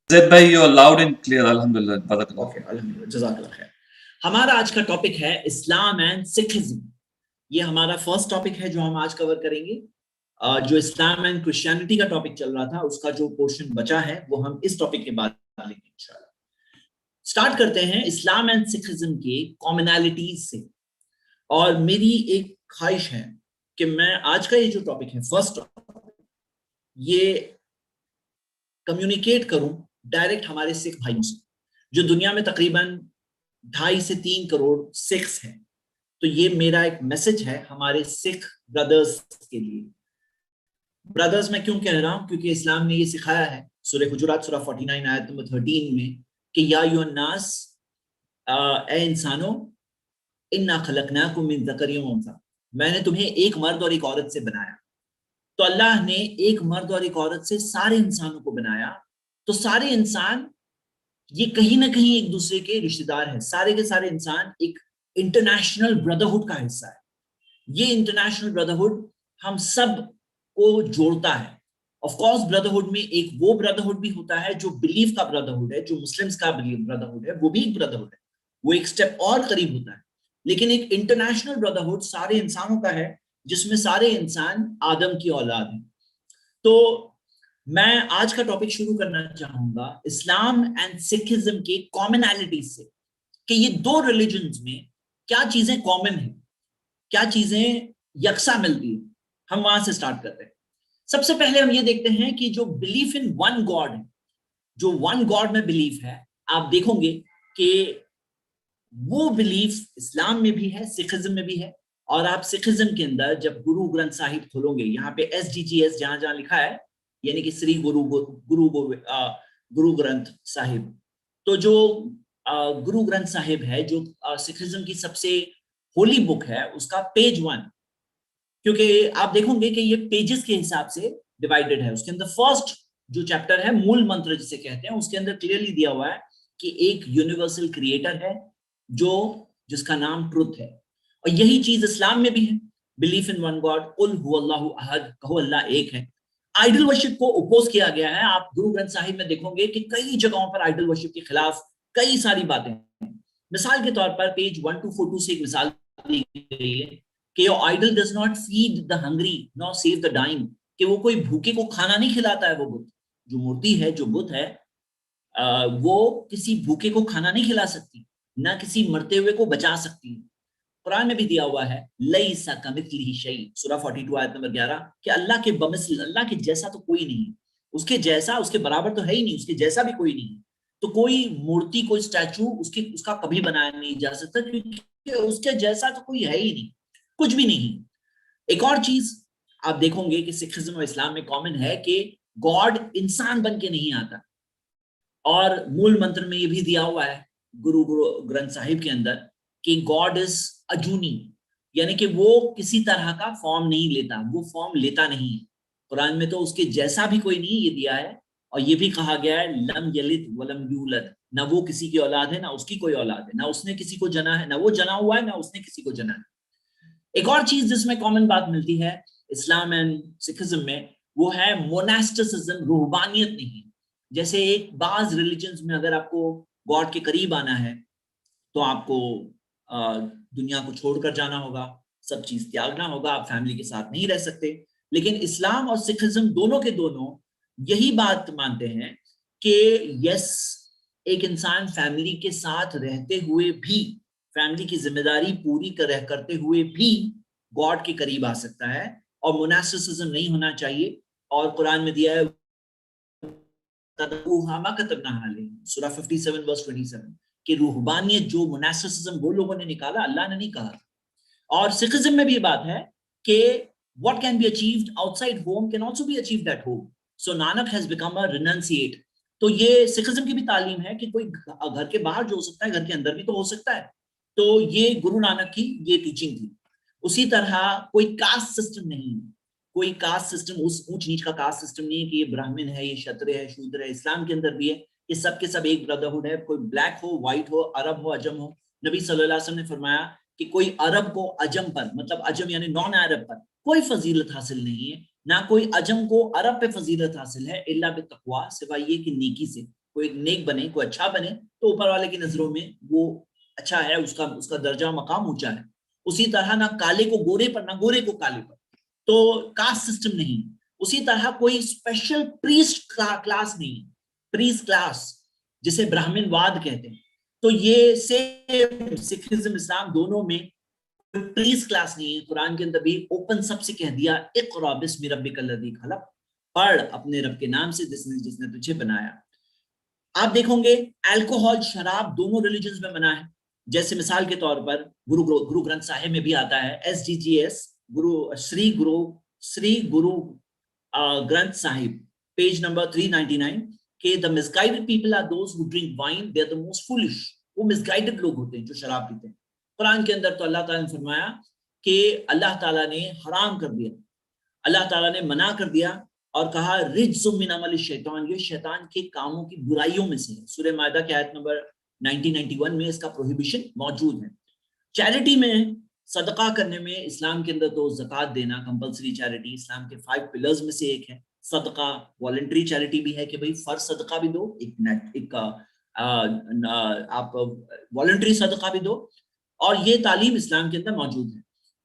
Zaid bhai, you are loud and clear. Alhamdulillah. Barakallah. Okay, अल्हम्दुलिल्लाह, जज़ाकल्लाह खैर। हमारा आज का टॉपिक है इस्लाम एंड सिखिज्म। ये हमारा फर्स्ट टॉपिक है जो हम आज कवर करेंगे। जो इस्लाम एंड क्रिश्चियनिटी का टॉपिक चल रहा था उसका जो पोर्शन बचा है वो हम इस टॉपिक के बाद लेंगे इंशाल्लाह। स्टार्ट करते हैं इस्लाम एंड सिखिज्म के कॉमनैलिटीज से। और मेरी एक ख्वाहिश है कि मैं आज का ये जो टॉपिक है फर्स्ट टॉपिक, ये कम्युनिकेट करूं डायरेक्ट हमारे सिख भाइयों से, जो दुनिया में तकरीबन 2.5 से 3 करोड़ सिख्स हैं। तो ये मेरा एक मैसेज है हमारे सिख ब्रदर्स के लिए। ब्रदर्स मैं क्यों कह रहा हूं? क्योंकि इस्लाम ने ये सिखाया है सूरह हुजुरात सूरह 49 आयत नंबर 13 में कि या अय्युहन्नास, ए इंसानों, इन्ना खलकनाकुम मिन ज़करिन व उन्सा, मैंने तुम्हें एक मर्द और एक औरत से बनाया। तो अल्लाह ने एक मर्द और एक औरत से सारे इंसानों को बनाया। तो सारे इंसान ये कहीं ना कहीं एक दूसरे के रिश्तेदार हैं। सारे के सारे इंसान एक इंटरनेशनल ब्रदरहुड का हिस्सा है। ये इंटरनेशनल ब्रदरहुड हम सब को जोड़ता है। ऑफ कोर्स ब्रदरहुड में एक वो ब्रदरहुड भी होता है जो बिलीफ का ब्रदरहुड है, जो मुस्लिम्स का ब्रदरहुड है, वो भी एक ब्रदरहुड है, वो एक स्टेप और करीब होता है। लेकिन एक इंटरनेशनल ब्रदरहुड सारे इंसानों का है, जिसमें सारे इंसान आदम की औलाद हैं। तो मैं आज का टॉपिक शुरू करना चाहूंगा इस्लाम एंड सिखिज्म के कॉमनैलिटीज से, कि ये दो रिलीजन्स में क्या चीजें कॉमन है, क्या चीजें यकसा मिलती है। हम वहां से स्टार्ट करते हैं। सबसे पहले हम ये देखते हैं कि जो बिलीफ इन वन गॉड है, जो वन गॉड में बिलीफ है, आप देखोगे कि वो बिलीफ इस्लाम में भी है, सिखिज्म में भी है। और आप सिखिज्म के अंदर जब गुरु ग्रंथ साहिब खोलोगे, यहाँ पे SGGS जहां जहां लिखा है, यानी कि श्री गुरु ग्रंथ साहिब, तो जो गुरु ग्रंथ साहिब है, जो सिखिज्म की सबसे होली बुक है, उसका पेज 1, क्योंकि आप देखोगे कि ये पेजेस के हिसाब से डिवाइडेड है। उसके अंदर फर्स्ट जो चैप्टर है, मूल मंत्र जिसे कहते हैं, उसके अंदर क्लियरली दिया हुआ है कि एक यूनिवर्सल क्रिएटर है जो जिसका नाम ट्रुथ है। और यही चीज इस्लाम में भी है, बिलीफ इन वन गॉड, कुल हुवल्लाहु अहद, कहो अल्लाह एक है। आइडल वर्शिप को ओपोज किया गया है। आप गुरु ग्रंथ साहिब में देखोगे कि कई जगहों पर आइडल वर्शिप के खिलाफ कई सारी बातें हैं। मिसाल के तौर पर पेज 1242 से एक मिसाल दी गई है कि your idol does not feed the hungry not save the dying, कि वो कोई भूखे को खाना नहीं खिलाता है। वो बुत, जो मूर्ति है, जो बुत है, वो किसी भूखे को खाना नहीं खिला सकती, ना किसी मरते हुए को बचा सकती है। कुरान में भी दिया हुआ है लैसा कमिथलिही शै, सूरह 42 आयत नंबर 11, कि अल्लाह के बमिसल, अल्लाह के जैसा तो कोई नहीं है। उसके जैसा, उसके बराबर तो है ही नहीं, उसके जैसा भी कोई नहीं है। तो कोई मूर्ति, कोई स्टैचू उसका कभी बनाया नहीं जा सकता, क्योंकि उसके जैसा तो कोई है ही नहीं, कुछ भी नहीं। एक और चीज आप देखोगे कि सिखिज्म और इस्लाम में कॉमन है कि गॉड इंसान बन के नहीं आता। और मूल मंत्र में ये भी दिया हुआ है गुरु ग्रंथ साहिब के अंदर कि गॉड इज अजूनी, यानी कि वो किसी तरह का फॉर्म नहीं लेता, वो फॉर्म लेता नहीं है। कुरान में तो उसके जैसा भी कोई नहीं ये दिया है। और ये भी कहा गया है लम यलिद वलम यूलद, ना वो किसी की औलाद है, ना उसकी कोई औलाद है, ना उसने किसी को जना है, ना वो जना हुआ है, ना उसने किसी को जना है। एक और चीज जिसमें कॉमन बात मिलती है इस्लाम एंड सिखिज्म में, वो है मोनास्टिसिज्म, रूहबानियत नहीं। जैसे एक बाज रिलीजन्स में अगर आपको गॉड के करीब आना है तो आपको दुनिया को छोड़कर जाना होगा, सब चीज त्यागना होगा, आप फैमिली के साथ नहीं रह सकते। लेकिन इस्लाम और सिखिज्म दोनों के दोनों यही बात मानते हैं कि यस, एक इंसान फैमिली के साथ रहते हुए भी, फैमिली की जिम्मेदारी पूरी करते हुए भी गॉड के करीब आ सकता है, और मोनास्टिसिज्म नहीं होना चाहिए। और कुरान में दिया है सूरह 57 वर्स 27 कि रूहबानियत, जो मोनास्टिसिज्म वो लोगों ने निकाला, अल्लाह ने नहीं कहा। और सिखिज्म में भी ये बात है कि what can be achieved outside home can also be achieved at home. So Nanak has become a renunciate. तो ये सिखिज्म की भी तालीम है कि कोई घर के बाहर जो हो सकता है, घर के अंदर भी तो हो सकता है। तो ये गुरु नानक की ये टीचिंग थी। उसी तरह कोई कास्ट सिस्टम नहीं है, कोई कास्ट सिस्टम, उस ऊंच नीच का कास्ट सिस्टम नहीं है कि ये ब्राह्मण है, ये क्षत्रिय है, शूद्र है। इस्लाम के अंदर भी है, ये सब के सब एक ब्रदरहुड है। कोई ब्लैक हो, व्हाइट हो, अरब हो, अजम हो। नबी सल्लल्लाहु अलैहि वसल्लम ने फरमाया कि कोई अरब को अजम पर, मतलब अजम यानी नॉन अरब पर कोई फजीलत हासिल नहीं है, ना कोई अजम को अरब पे फजीलत हासिल है, इल्ला बित्तक़वा, सिवाय ये कि नेकी से। कोई नेक बने, कोई अच्छा बने, तो ऊपर वाले की नजरों में वो अच्छा है, उसका उसका दर्जा मकाम ऊंचा है। उसी तरह ना काले को गोरे पर, ना गोरे को काले पर, तो कास्ट सिस्टम नहीं। उसी तरह कोई स्पेशल प्रीस्ट क्लास नहीं, प्रीस्ट क्लास जिसे ब्राह्मणवाद कहते हैं। तो ये सेम सिखिज्म इस्लाम दोनों में प्रीस्ट क्लास नहीं है। कुरान के अंदर भी ओपन सबसे कह दिया, इक़रा बिस्मि रब्बिकल लज़ी खलक़, पढ़ अपने रब के नाम से जिसने जिसने तुझे बनाया। आप देखोगे अल्कोहल, शराब दोनों रिलीजन्स में मना है। जैसे मिसाल के तौर पर गुरु ग्रंथ साहिब में भी आता है, SGGS, Shri Guru Granth Sahib, page number 399, के the misguided people are those who drink wine, they are the most foolish. वो मिसगाइडेड लोग होते हैं जो शराब पीते हैं। कुरान के अंदर तो अल्लाह ताला ने फरमाया कि अल्लाह ताला ने हराम कर दिया, अल्लाह ताला ने मना कर दिया और कहा रिज्जुम मिन अमल शैतान, ये शैतान के कामों की बुराइयों में से है। सूरह मायदा की आयत नंबर 1991 में इसका प्रोहिबिशन मौजूद है। चैरिटी में, सदका करने में, इस्लाम के अंदर तो ज़कात देना कंपलसरी चैरिटी इस्लाम के 5 पिलर्स में से एक है। सदका वॉलंटरी चैरिटी भी है कि भाई फर्ज सदका भी दो, एक आप वॉलंटरी सदका भी दो, और ये तालीम इस्लाम के अंदर मौजूद है।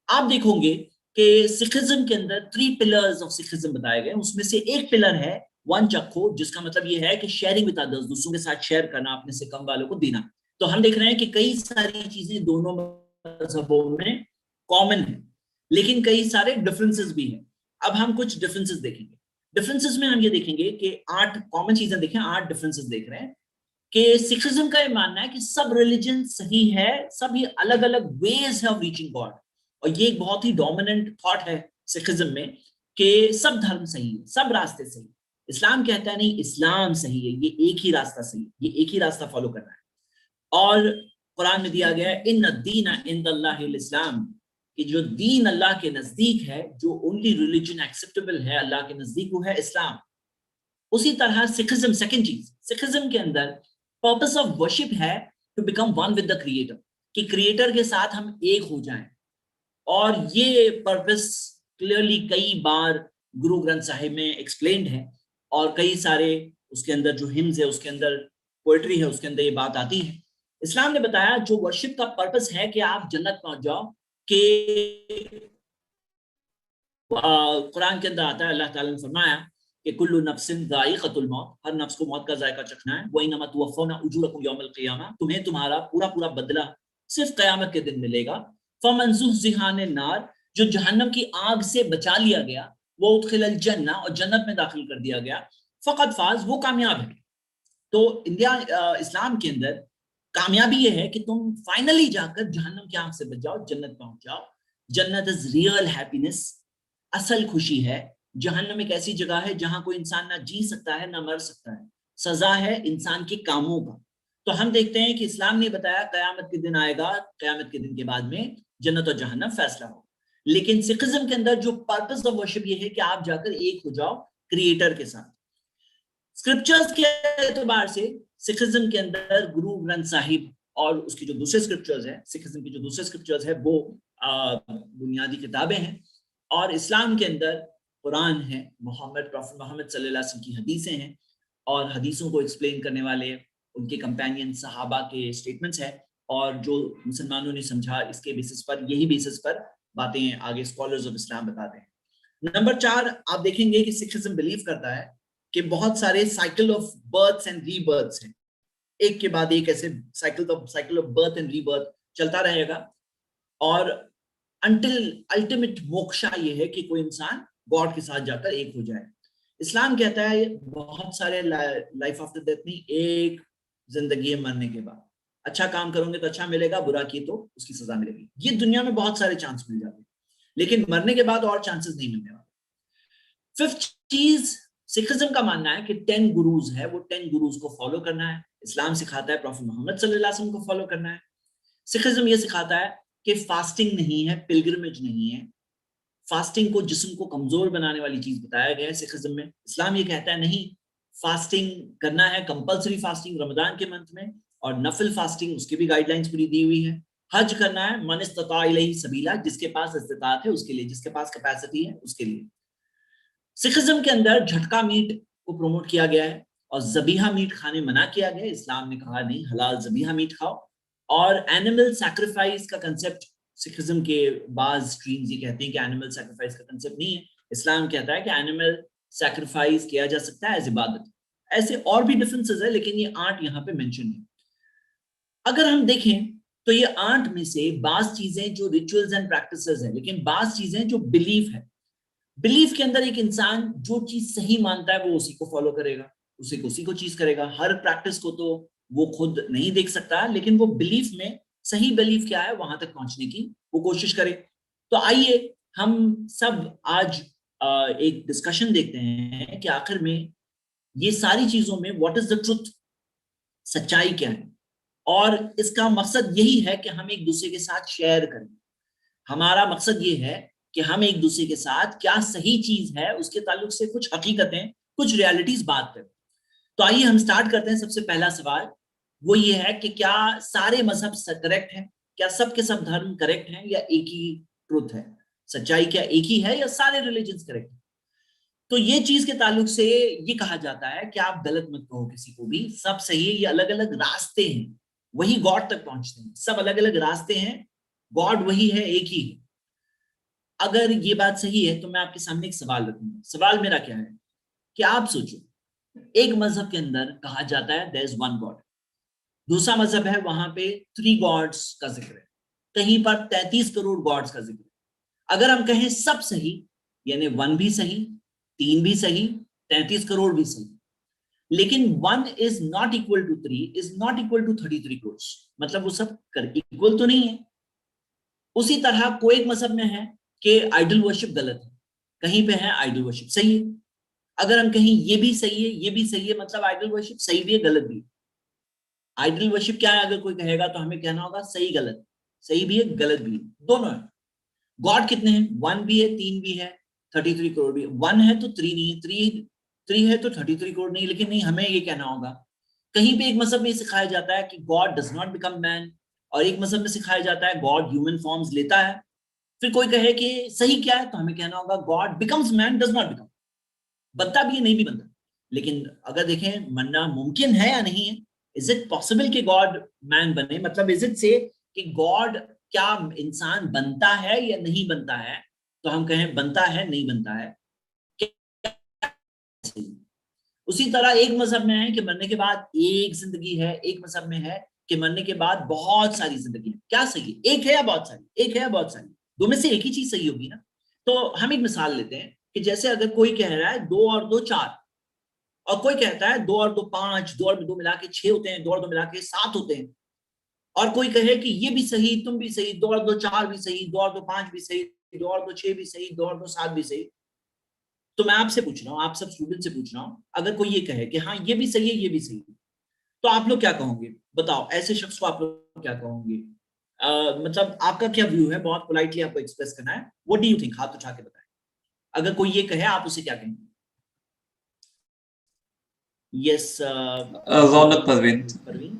आप देखोगे कि सिखिज्म के अंदर 3 पिलर्स ऑफ सिखिज्म बताए गए, उसमें से एक पिलर है वन चखो, जिसका मतलब ये है कि शेयरिंग विद अदर्स, दूसरों के साथ शेयर करना, अपने से कम वालों को देना। तो हम देख रहे हैं कि कई सारी चीजें दोनों मजहबों में कॉमन है, लेकिन कई सारे डिफरेंसेस भी हैं। अब हम कुछ डिफरेंसेस देखेंगे। डिफरेंसेस में हम ये देखेंगे कि 8 कॉमन चीजें देखें, 8 डिफरेंसेस देख रहे हैं कि सिखिज्म का ये मानना है कि सब रिलीजन सही है, सभी अलग अलग वेज है ऑफ रीचिंग गॉड, और ये एक बहुत ही डोमिनेंट थॉट है सिखिज्म में कि सब धर्म सही है, सब रास्ते सही। इस्लाम कहता है नहीं, इस्लाम सही है, ये एक ही रास्ता सही है, ये एक ही रास्ता फॉलो करना है। और कुरान में दिया गया है इन्न दीना इंदल्लाहिल इस्लाम, कि जो दीन अल्लाह के नजदीक है, जो ओनली रिलीजन एक्सेप्टेबल है अल्लाह के नजदीक, वो है इस्लाम। उसी तरह सिखिज्म, सेकंड चीज, सिखिज्म के अंदर पर्पस ऑफ वर्शिप है to become one with the creator, कि क्रिएटर के साथ हम एक हो जाएं। और ये पर्पस क्लियरली कई बार गुरु ग्रंथ साहिब में एक्सप्लेन्ड है, और कई सारे उसके अंदर जो हिम्स है, उसके अंदर पोएट्री है, उसके अंदर ये बात आती है। इस्लाम ने बताया जो वर्शिप का पर्पस है कि आप जन्नत पहुंच जाओ, कि कुरान के अंदर आता है, अल्लाह ताला ने फरमाया कि कुल्लु नफ्सिन ज़ाइक़तुल मौत, हर नफ्स को मौत का जायका चखना है। व इन्नमा तुवफ़्फ़ौना उजूरकुम यौमल क़ियामा, तुम्हें तुम्हारा पूरा पूरा बदला सिर्फ क़यामत के दिन मिलेगा। फमन ज़ुहज़िहा अनिन नार, जो जहन्नम की आग से बचा लिया गया, वो उदखिलल जन्नह, और जन्नत में दाखिल कर दिया गया, फ़क़द फ़ाज़, वो कामयाब है। तो इस्लाम के अंदर कामयाबी ये है कि तुम फाइनली जाकर जहन्नम की आग से बच जाओ, जन्नत पहुंच जाओ। जन्नत इज रियल हैप्पीनेस, असल खुशी है। जहन्नम एक ऐसी जगह है जहां कोई इंसान ना जी सकता है ना मर सकता है, सजा है इंसान के कामों का। तो हम देखते हैं कि इस्लाम ने बताया कयामत के दिन आएगा, कयामत के दिन के बाद में जन्नत और जहन्नम फैसला हो। लेकिन सिखिज्म के अंदर जो पर्पस ऑफ वर्शिप ये है कि आप जाकर एक हो जाओ क्रिएटर के साथ। स्क्रिप्चर्स के एतबार से सिखिज्म के अंदर गुरु ग्रंथ साहिब और उसकी जो दूसरे स्क्रिप्चर्स है, सिखिज्म की जो दूसरे स्क्रिप्चर्स है, वो बुनियादी किताबें हैं। और इस्लाम के अंदर कुरान है, प्रॉफेट मोहम्मद सल्लल्लाहु अलैहि वसल्लम की हदीसें हैं, और हदीसों को एक्सप्लेन करने वाले उनके कंपेनियन सहाबा के स्टेटमेंट्स हैं, और जो मुसलमानों ने समझा इसके बेसिस पर, यही बेसिस पर बातें आगे स्कॉलर्स ऑफ इस्लाम बताते हैं। नंबर 4, आप देखेंगे कि सिखिज्म बिलीव करता है कि बहुत सारे cycle of births and rebirths हैं, एक के बाद एक ऐसे cycle of birth and rebirth चलता रहेगा, और अंटिल अल्टीमेट मोक्षा ये है कि कोई इंसान गॉड के साथ जाकर एक हो जाए। इस्लाम कहता है बहुत सारे लाइफ आफ्टर डेथ नहीं, एक जिंदगी है मरने के बाद। अच्छा काम करोगे तो अच्छा मिलेगा, बुरा किए तो उसकी सजा मिलेगी। ये दुनिया में बहुत सारे चांस मिल जाते हैं, लेकिन मरने के बाद और चांसेस नहीं मिलने वाले। 5th चीज, सिखिज्म का मानना है कि 10 गुरुज है, वो 10 गुरुज को फॉलो करना है। इस्लाम सिखाता है प्रॉफेट मोहम्मद सल्लल्लाहु अलैहि वसल्लम को फॉलो करना है। सिखिज्म ये सिखाता है कि फास्टिंग नहीं है, पिलग्रिमेज नहीं है। फास्टिंग को जिस्म को कमजोर बनाने वाली चीज बताया गया है सिखिज्म में। इस्लाम ये कहता है नहीं, फास्टिंग करना है, कंपल्सरी फास्टिंग रमजान के मंथ में, और नफिल फास्टिंग उसकी भी गाइडलाइंस पूरी दी हुई है। हज करना है, मन इस्तता इलैहि सबीला, जिसके पास इस्तिताअत है उसके लिए, जिसके पास कैपेसिटी है उसके लिए। सिखिज्म के अंदर झटका मीट को प्रमोट किया गया है, और ज़बीहा मीट खाने मना किया गया। इस्लाम ने कहा नहीं, हलाल ज़बीहा मीट खाओ। और एनिमल सैक्रिफाइस का कंसेप्ट, सिखिज्म के बाज स्ट्रीम्स ये कहते हैं कि एनिमल सैक्रिफाइस का कंसेप्ट नहीं है। इस्लाम कहता है कि एनिमल सैक्रिफाइस किया जा सकता है एज इबादत। ऐसे और भी डिफरेंसेस है, लेकिन ये 8 यहाँ पे मेंशन है। अगर हम देखें तो ये 8 में से बाज चीजें जो रिचुअल्स एंड प्रैक्टिसेस है, लेकिन बाज चीजें जो बिलीफ है। बिलीफ के अंदर एक इंसान जो चीज सही मानता है वो उसी को फॉलो करेगा, उसी को चीज करेगा। हर प्रैक्टिस को तो वो खुद नहीं देख सकता, लेकिन वो बिलीफ में सही बिलीफ क्या है वहां तक पहुंचने की वो कोशिश करे। तो आइए हम सब आज एक डिस्कशन देखते हैं कि आखिर में ये सारी चीजों में व्हाट इज द ट्रुथ, सच्चाई क्या है। और इसका मकसद यही है कि हम एक दूसरे के साथ शेयर करें। हमारा मकसद ये है कि हम एक दूसरे के साथ क्या सही चीज है उसके ताल्लुक से कुछ हकीकतें, कुछ रियलिटीज बात करें। तो आइए हम स्टार्ट करते हैं। सबसे पहला सवाल वो ये है कि क्या सारे मजहब करेक्ट हैं? क्या सब के सब धर्म करेक्ट हैं या एक ही ट्रुथ है? सच्चाई क्या एक ही है या सारे रिलीजन्स करेक्ट हैं? तो ये चीज के ताल्लुक से ये कहा जाता है कि आप गलत मत कहो किसी को भी, सब सही है। ये अलग अलग रास्ते हैं, वही गॉड तक पहुंचते हैं। सब अलग अलग रास्ते हैं, गॉड वही है, एक ही है। अगर ये बात सही है तो मैं आपके सामने एक सवाल रखूंगा। सवाल मेरा क्या है कि आप सोचो, एक मजहब के अंदर कहा जाता है देयर इज वन गॉड। दूसरा मजहब है वहां पे 3 गॉड्स का जिक्र है, कहीं पर 33 करोड़ गॉड्स का जिक्र है। अगर हम कहें सब सही, यानी 1 भी सही, 3 भी सही, 33 करोड़ भी सही, लेकिन 1 is not equal to 3 is not equal to 33 crore, मतलब वो सब इक्वल तो नहीं है। उसी तरह कोई एक मजहब में है कि आइडल वर्शिप गलत है, कहीं पे है आइडल वर्शिप सही है। अगर हम कहीं ये भी सही है ये भी सही है, मतलब आइडल वर्शिप सही भी है गलत भी है। आइडल वर्शिप क्या है अगर कोई कहेगा तो हमें कहना होगा सही गलत, सही भी है गलत भी है, दोनों है। गॉड कितने हैं? 1 भी है 3 भी है 33 करोड़ भी है। 1 है तो 3 नहीं है, 3 है तो 33 करोड़ नहीं। लेकिन नहीं, हमें ये कहना होगा, कहीं पे एक मजहब में सिखाया जाता है कि God does not become man, और एक मजहब में सिखाया जाता है गॉड ह्यूमन फॉर्म्स लेता है। फिर कोई कहे कि सही क्या है, तो हमें कहना होगा God becomes man, does not become, बनता भी है नहीं भी बनता। लेकिन अगर देखें बनना मुमकिन है या नहीं है, इज इट पॉसिबल कि गॉड मैन बने, मतलब इज इट से कि गॉड क्या इंसान बनता है या नहीं बनता है, तो हम कहें बनता है नहीं बनता है। उसी तरह एक मजहब में है कि मरने के बाद एक जिंदगी है, एक मजहब में है कि मरने के बाद बहुत सारी जिंदगी है। क्या सही है, एक है या बहुत सारी? एक है या बहुत सारी? दो में से एक ही चीज सही होगी ना। तो हम एक मिसाल लेते हैं कि जैसे अगर कोई कह रहा है 2 और 2 4, और कोई कहता है 2 और 2 5, 2 और 2 मिला के 6 होते हैं, 2 और 2 मिला के 7 होते हैं। और कोई कहे कि ये भी सही, तुम भी सही, 2 और 2 4 भी सही, 2 और 2 5 भी सही, 2 और 2 6 भी सही, 2 और 2 7 भी सही। तो मैं आपसे पूछ रहा हूँ, आप सब स्टूडेंट से पूछ रहा हूँ, अगर कोई ये कहे कि हाँ ये भी सही है ये भी सही है, तो आप लोग क्या कहोगे? बताओ, ऐसे शख्स को आप लोग क्या कहोगे? मतलब आपका क्या व्यू है? बहुत पोलाइटली आपको एक्सप्रेस करना है। What do you think? हाथ उठा के बताएं। अगर कोई ये कहे आप उसे क्या कहेंगे? यस रौनक परवीन। परवीन।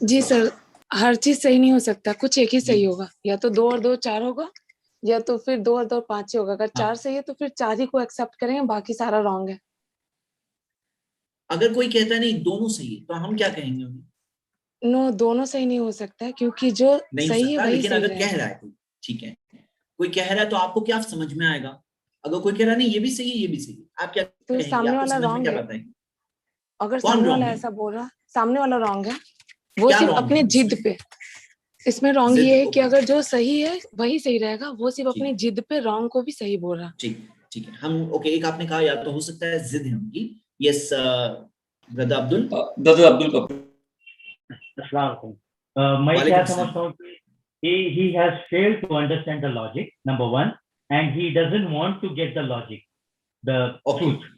जी सर, हर चीज सही नहीं हो सकता, कुछ एक ही सही होगा। या तो 2 और 2 4 होगा, या तो फिर 2 और 2 5 ही होगा। अगर 4 सही है तो फिर 4 ही को एक्सेप्ट करेंगे, बाकी सारा रॉन्ग है। अगर कोई कहता है नहीं दोनों सही है, तो हम क्या कहेंगे उन्हें? नो, दोनों सही नहीं हो सकता है, क्योंकि जो नहीं हो सही है सकता, वही लेकिन सही अगर कह रहेगा। रहा है कोई, ठीक है, कोई कह रहा है तो आपको क्या समझ में आएगा? अगर कोई कह रहा है नहीं ये भी सही है ये भी सही है, आप क्या तो कहेंगे? सामने आपको वाला समझ में रॉन्ग क्या है। बताएंगे? अगर कौन सामने रॉन्ग वाला है? ऐसा बोल रहा, सामने वाला रॉन्ग है, वो क्या सिर्फ रॉन्ग अपने है जिद उसमें? पे। इसमें रॉन्ग जिद, ये है कि ओके, अगर जो सही है वही सही रहेगा, वो सिर्फ अपनी ठीक, जिद पे रॉन्ग को भी सही बोल रहा। ठीक, ठीक है। हम ओके, एक आपने कहा या तो हो सकता है जिद है उनकी। Yes brother Abdul. Brother Abdul Kapoor. अस्सलाम वालेकुम। मैं क्या वालेकुम सलाम। समझता हूँ कि he has failed to understand the logic, number one, and he doesn't want to get the logic, the okay, truth.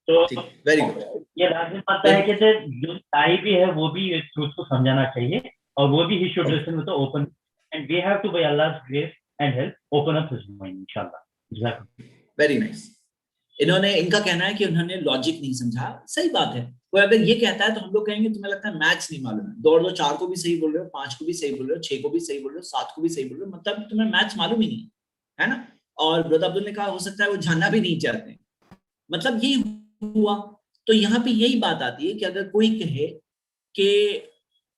तो ठीक, वेरी गुड। ये लाजिम पता है कि जो सही भी है वो भी इस ट्रूथ को समझाना चाहिए, और वो भी he should listen with the open, and we have to by Allah's grace and help open up his mind इंशाल्लाह। जज़ाकल्लाह। Very nice. इन्होंने, इनका कहना है कि उन्होंने लॉजिक नहीं समझा। सही बात है। कोई अगर ये कहता है तो हम लोग कहेंगे तुम्हें लगता है मैथ्स नहीं मालूम है। 2 और 2 4 को भी सही बोल रहे हो, 5 को भी सही बोल रहे हो, 6 को भी सही बोल रहे हो, 7 को भी सही बोल रहे हो, मतलब तुम्हें मैथ्स मालूम ही नहीं है ना। और ब्रदर अब्दुल ने कहा हो सकता है वो जानना भी नहीं चाहते, मतलब यही हुआ। तो यहाँ पे यही बात आती है कि अगर कोई कहे कि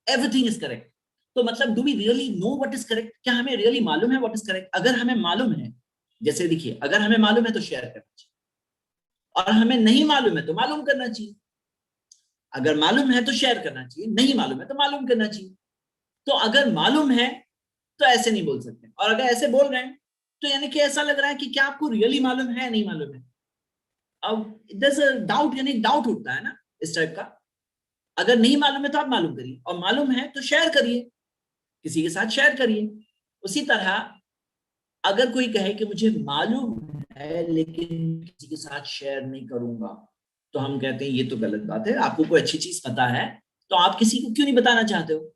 एवरीथिंग इज करेक्ट, तो मतलब do we really know what is correct? क्या हमें रियली मालूम है व्हाट इज करेक्ट? अगर हमें मालूम है, जैसे देखिए, अगर हमें मालूम है तो शेयर करना चाहिए, और हमें नहीं मालूम है तो मालूम करना चाहिए। अगर मालूम है तो शेयर करना चाहिए, नहीं मालूम है तो मालूम करना चाहिए। तो अगर मालूम है तो ऐसे नहीं बोल सकते, और अगर ऐसे बोल रहे हैं तो यानी कि ऐसा लग रहा है कि क्या आपको रियली मालूम है नहीं मालूम है। अब डाउट, यानी डाउट उठता है ना इस टाइप का। अगर नहीं मालूम है तो आप मालूम करिए, और मालूम है तो शेयर करिए, किसी के साथ शेयर करिए। उसी तरह अगर कोई कहे कि मुझे मालूम है लेकिन किसी के साथ शेयर नहीं करूंगा, तो हम कहते हैं ये तो गलत बात है। आपको कोई अच्छी चीज पता है तो आप किसी को क्यों नहीं बताना चाहते हो?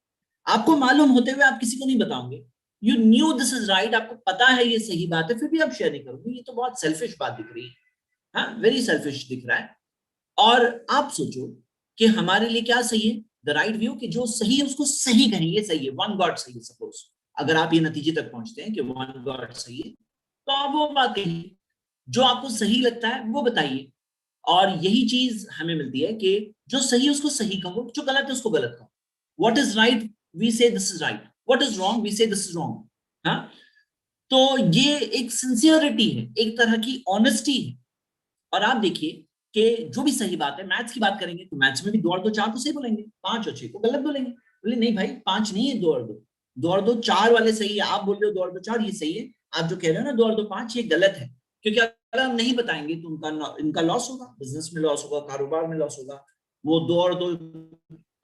आपको मालूम होते हुए आप किसी को नहीं बताओगे। You new this is right, आपको पता है ये सही बात है, फिर भी आप शेयर नहीं करोगे। ये तो बहुत सेल्फिश बात दिख रही है, हाँ, वेरी सेल्फिश दिख रहा है। और आप सोचो कि हमारे लिए क्या सही है, द राइट व्यू, कि जो सही है उसको सही कहें, ये सही है, वन गॉड सही है। सपोज अगर आप ये नतीजे तक पहुंचते हैं कि वन गॉड सही है, तो आप वो बात कहिए, जो आपको सही लगता है वो बताइए। और यही चीज हमें मिलती है कि जो सही है उसको सही कहो, जो गलत है उसको गलत कहो। What is right we say this is right, what is wrong we say this is wrong. हाँ, तो ये एक सिंसियरिटी है, एक तरह की ऑनेस्टी है। और आप देखिए कि जो भी सही बात है, मैथ्स की बात करेंगे तो मैथ्स में भी 2 और 2 4 तो सही बोलेंगे, 5 और 6 को गलत बोलेंगे। बोले नहीं भाई 5 नहीं है, 2 और 2, 2 और 2 4 वाले सही है। आप बोल रहे हो 2 और 2 4 ये सही है, आप जो कह रहे हो ना 2 और 2 5 ये गलत है। क्योंकि अगर हम नहीं बताएंगे तो इनका लॉस होगा, बिजनेस में लॉस होगा, कारोबार में लॉस होगा। वो 2 और 2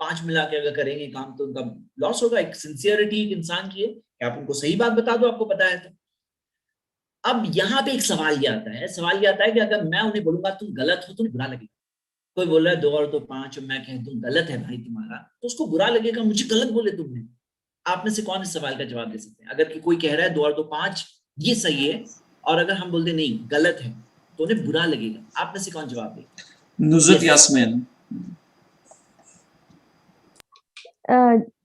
5 मिला के अगर करेंगे काम तो उनका लॉस होगा। एक सिंसियरिटी एक इंसान की है कि आप उनको सही बात बता दो, आपको पता है तो। अब यहाँ पे एक सवाल ये आता है, कि अगर मैं उन्हें बोलूंगा तुम गलत हो तो बुरा लगेगा। कोई बोल रहा है 2 और 2 5 और मैं कह दूं गलत है भाई तुम्हारा, तो उसको बुरा लगेगा, मुझे गलत बोले तुमने। आप में से कौन इस सवाल का जवाब दे सकते हैं? अगर कि कोई कह रहा है 2 और 2 5 ये सही है, और अगर हम बोल दे नहीं गलत है, तो उन्हें बुरा लगेगा। आप में से कौन जवाब देगा? नुज़रत यास्मीन।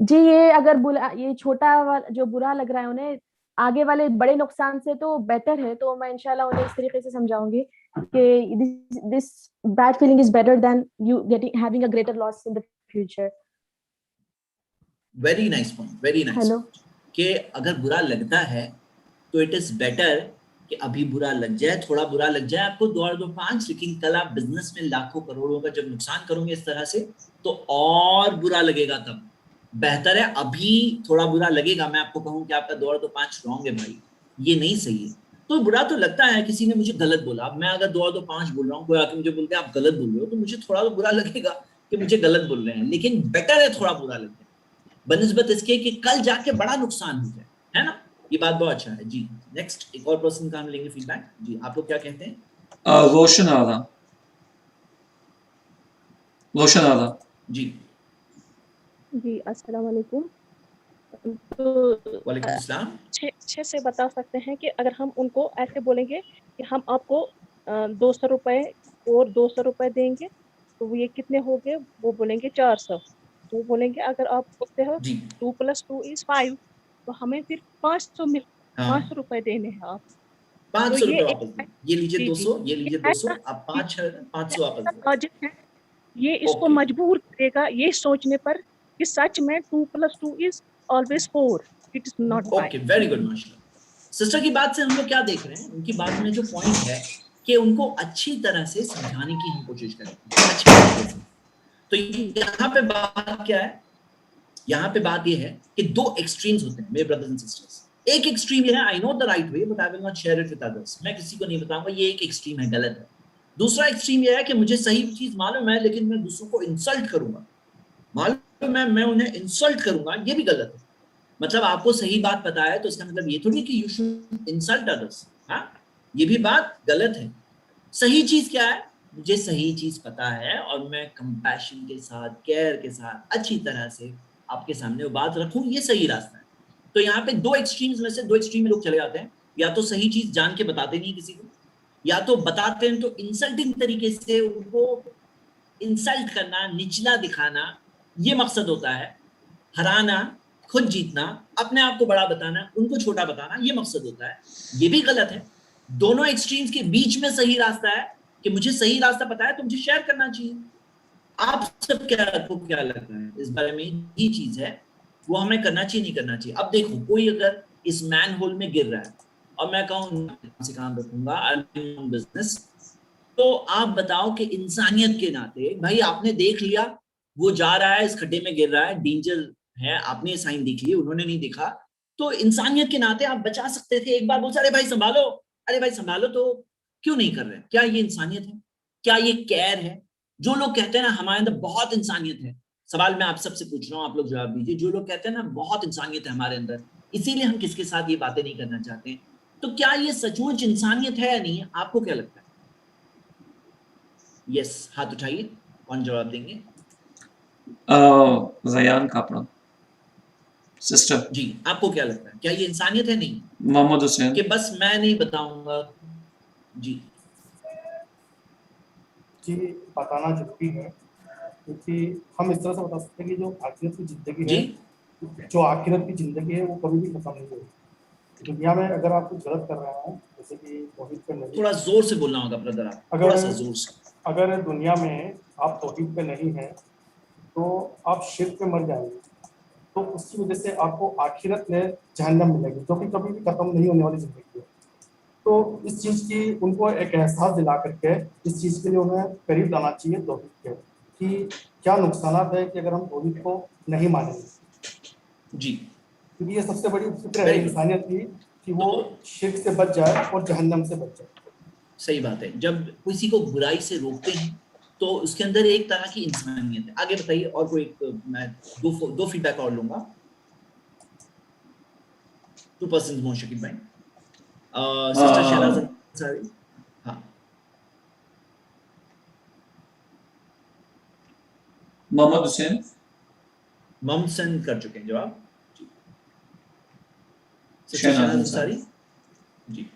जी, ये अगर ये छोटा वाला जो बुरा लग रहा है उन्हें, आगे वाले बड़े नुकसान से तो बेटर है। तो मैं इंशाल्लाह उन्हें इस तरीके से समझाऊंगी कि this bad feeling is better than you having a greater loss in the future. Very nice point, very nice. Hello, कि अगर बुरा लगता है तो इट इज बेटर कि अभी बुरा लग जाए, थोड़ा बुरा लग जाए आपको 2 और 2 5, लेकिन कल आप बिजनेस में लाखों करोड़ों का जब नुकसान करोगे इस तरह से, तो और बुरा लगेगा। तब बेहतर है अभी थोड़ा बुरा लगेगा, मैं आपको कहूं कि आपका 2 और 2 5 रॉन्ग है भाई, ये नहीं सही है। तो बुरा तो लगता है, किसी ने मुझे गलत बोला। अब मैं अगर 2 और 2 5 बोल रहा हूँ, कोई आके मुझे बोलते हैं आप गलत बोल रहे हो, तो मुझे थोड़ा तो बुरा लगेगा कि मुझे गलत बोल रहे हैं, लेकिन बेटर है थोड़ा बुरा लग जाए बनिस्बत इसके कि कल जाके बड़ा नुकसान हो जाए, है ना। ये बात बहुत अच्छा है जी। नेक्स्ट एक और पर्सन का हम लेंगे फीडबैक जी। आप लोग क्या कहते हैं? रोशन आला जी जी, अस्सलाम वालेकुम। तो वालेकुम अस्सलाम। अच्छे से बता सकते हैं कि अगर हम उनको ऐसे बोलेंगे कि हम आपको 200 रुपए और 200 रुपए देंगे, तो ये कितने हो गए? वो बोलेंगे 400। तो बोलेंगे अगर आप बोलते हो जी 2 + 2 = 5, तो हमें फिर 500 रुपए देने हैं आप। 500 तो रुपए वापस दें। ये लीजिए जी, 200, ये लीजिए 200, ऐसा आप 500 वापस दें। लॉजिक है, ये इसको ओके मजबूर करेगा ये सोचने पर कि सच में 2 + 2 = always 4, it is not 5। Okay, very good माशाल्लाह। सिस्टर की बात से हम लोग क्या देख रहे हैं, उनकी बात में जो पॉइंट है कि उनको अच्छी तरह से समझाने की हम कोशिश करें, अच्छी तरीके से। तो यहाँ पे बात क्या है, यहाँ पे बात ये है कि 2 एक्सट्रीम्स होते हैं मेरे ब्रदर्स एंड सिस्टर्स। एक एक्सट्रीम ये है I know the right way but I will not share it with others, मैं किसी को नहीं बताऊंगा, ये एक एक्सट्रीम है, गलत है। दूसरा एक्सट्रीम ये है कि मुझे सही चीज मालूम है लेकिन मैं दूसरों को इंसल्ट करूंगा, मालूम है मैं उन्हें इंसल्ट करूंगा, ये भी गलत है। मतलब आपको सही बात पता है तो इसका मतलब ये थोड़ी कि यू शुड इंसल्ट अदर्स, हाँ, ये भी बात गलत है। सही चीज क्या है, मुझे सही चीज पता है और मैं कंपैशन के साथ, केयर के साथ अच्छी तरह से आपके सामने वो बात रखूं, ये सही रास्ता है। तो यहाँ पे 2 एक्सट्रीम्स में से 2 एक्सट्रीम में लोग चले जाते हैं, या तो सही चीज जान के बताते नहीं किसी को, या तो बताते हैं तो इंसल्टिंग तरीके से उनको इंसल्ट करना, निचला दिखाना, ये मकसद होता है। हराना, खुद जीतना, अपने आप को बड़ा बताना, उनको छोटा बताना, ये मकसद होता है। ये भी गलत है। दोनों एक्सट्रीम्स के बीच में सही रास्ता है कि मुझे सही रास्ता पता है तो मुझे शेयर करना चाहिए। आप सब क्या लगता है इस बारे में? ये चीज है वो हमें करना चाहिए नहीं करना चाहिए। अब देखो कोई अगर इस मैन होल में गिर रहा है और मैं कहूँ से काम रखूंगा बिजनेस, तो आप बताओ कि इंसानियत के नाते भाई आपने देख लिया वो जा रहा है, इस खड्डे में गिर रहा है, डेंजर है, आपने साइन देख लिए, उन्होंने नहीं देखा, तो इंसानियत के नाते आप बचा सकते थे। एक बार बोल अरे भाई संभालो, अरे भाई संभालो, तो क्यों नहीं कर रहे? क्या ये इंसानियत है? क्या ये केयर है? जो लोग कहते हैं ना हमारे अंदर बहुत इंसानियत है, सवाल मैं आप सबसे पूछ रहा हूँ, आप लोग जवाब दीजिए। जो लोग कहते हैं ना बहुत इंसानियत है हमारे अंदर, इसीलिए हम किसके साथ ये बातें नहीं करना चाहते, तो क्या ये सचमुच इंसानियत है या नहीं है? आपको क्या लगता है? यस, हाथ उठाइए, कौन जवाब देंगे? जयान कापड़ा। सिस्टर जी, आपको क्या लगता है, क्या ये इंसानियत है? नहीं, मोहम्मद हुसैन कि बस मैं नहीं बताऊंगा। जी जी, बताना जरूरी है, क्योंकि हम इस तरह से बता सकते हैं कि जो आखिरत की जिंदगी जी है, जो आखिरत की जिंदगी है वो कभी भी खत्म नहीं होगी। दुनिया में अगर आप कुछ गलत कर रहे हैं, जैसे कि तौहीद पे नहीं, थोड़ा जोर से बोलना होगा ब्रदर, आप थोड़ा सा जोर से। अगर दुनिया में आप तौहीद पे नहीं हैं तो आप शिर्क पे मर जाएंगे, तो उसकी वजह से आपको आखिरत में जहन्नम मिलेगी, जो कि कभी भी खत्म नहीं होने वाली जिंदगी है। तो इस चीज़ की उनको एक एहसास दिला करके इस चीज़ के लिए उन्हें करीब लाना चाहिए तौहीद के, कि क्या नुकसान है कि अगर हम तौहीद को नहीं मानेंगे। जी, क्योंकि ये सबसे बड़ी फिक्र है इंसानियत की कि वो शिर्क से बच जाए और जहन्नम से बच जाए। सही बात है। जब किसी को बुराई से रोकते हैं तो उसके अंदर एक तरह की इंसानियत है। आगे बताइए, और कोई मैं दो फीडबैक और लूंगा। 2% मोर शकील भाई। सिस्टर शहनाज अंसारी। हाँ, मोहम्मद हुसैन। मोहम्मद हुसैन कर चुके हैं जवाब। सिस्टर शहनाज शहनाज अंसारी। अंसारी जी।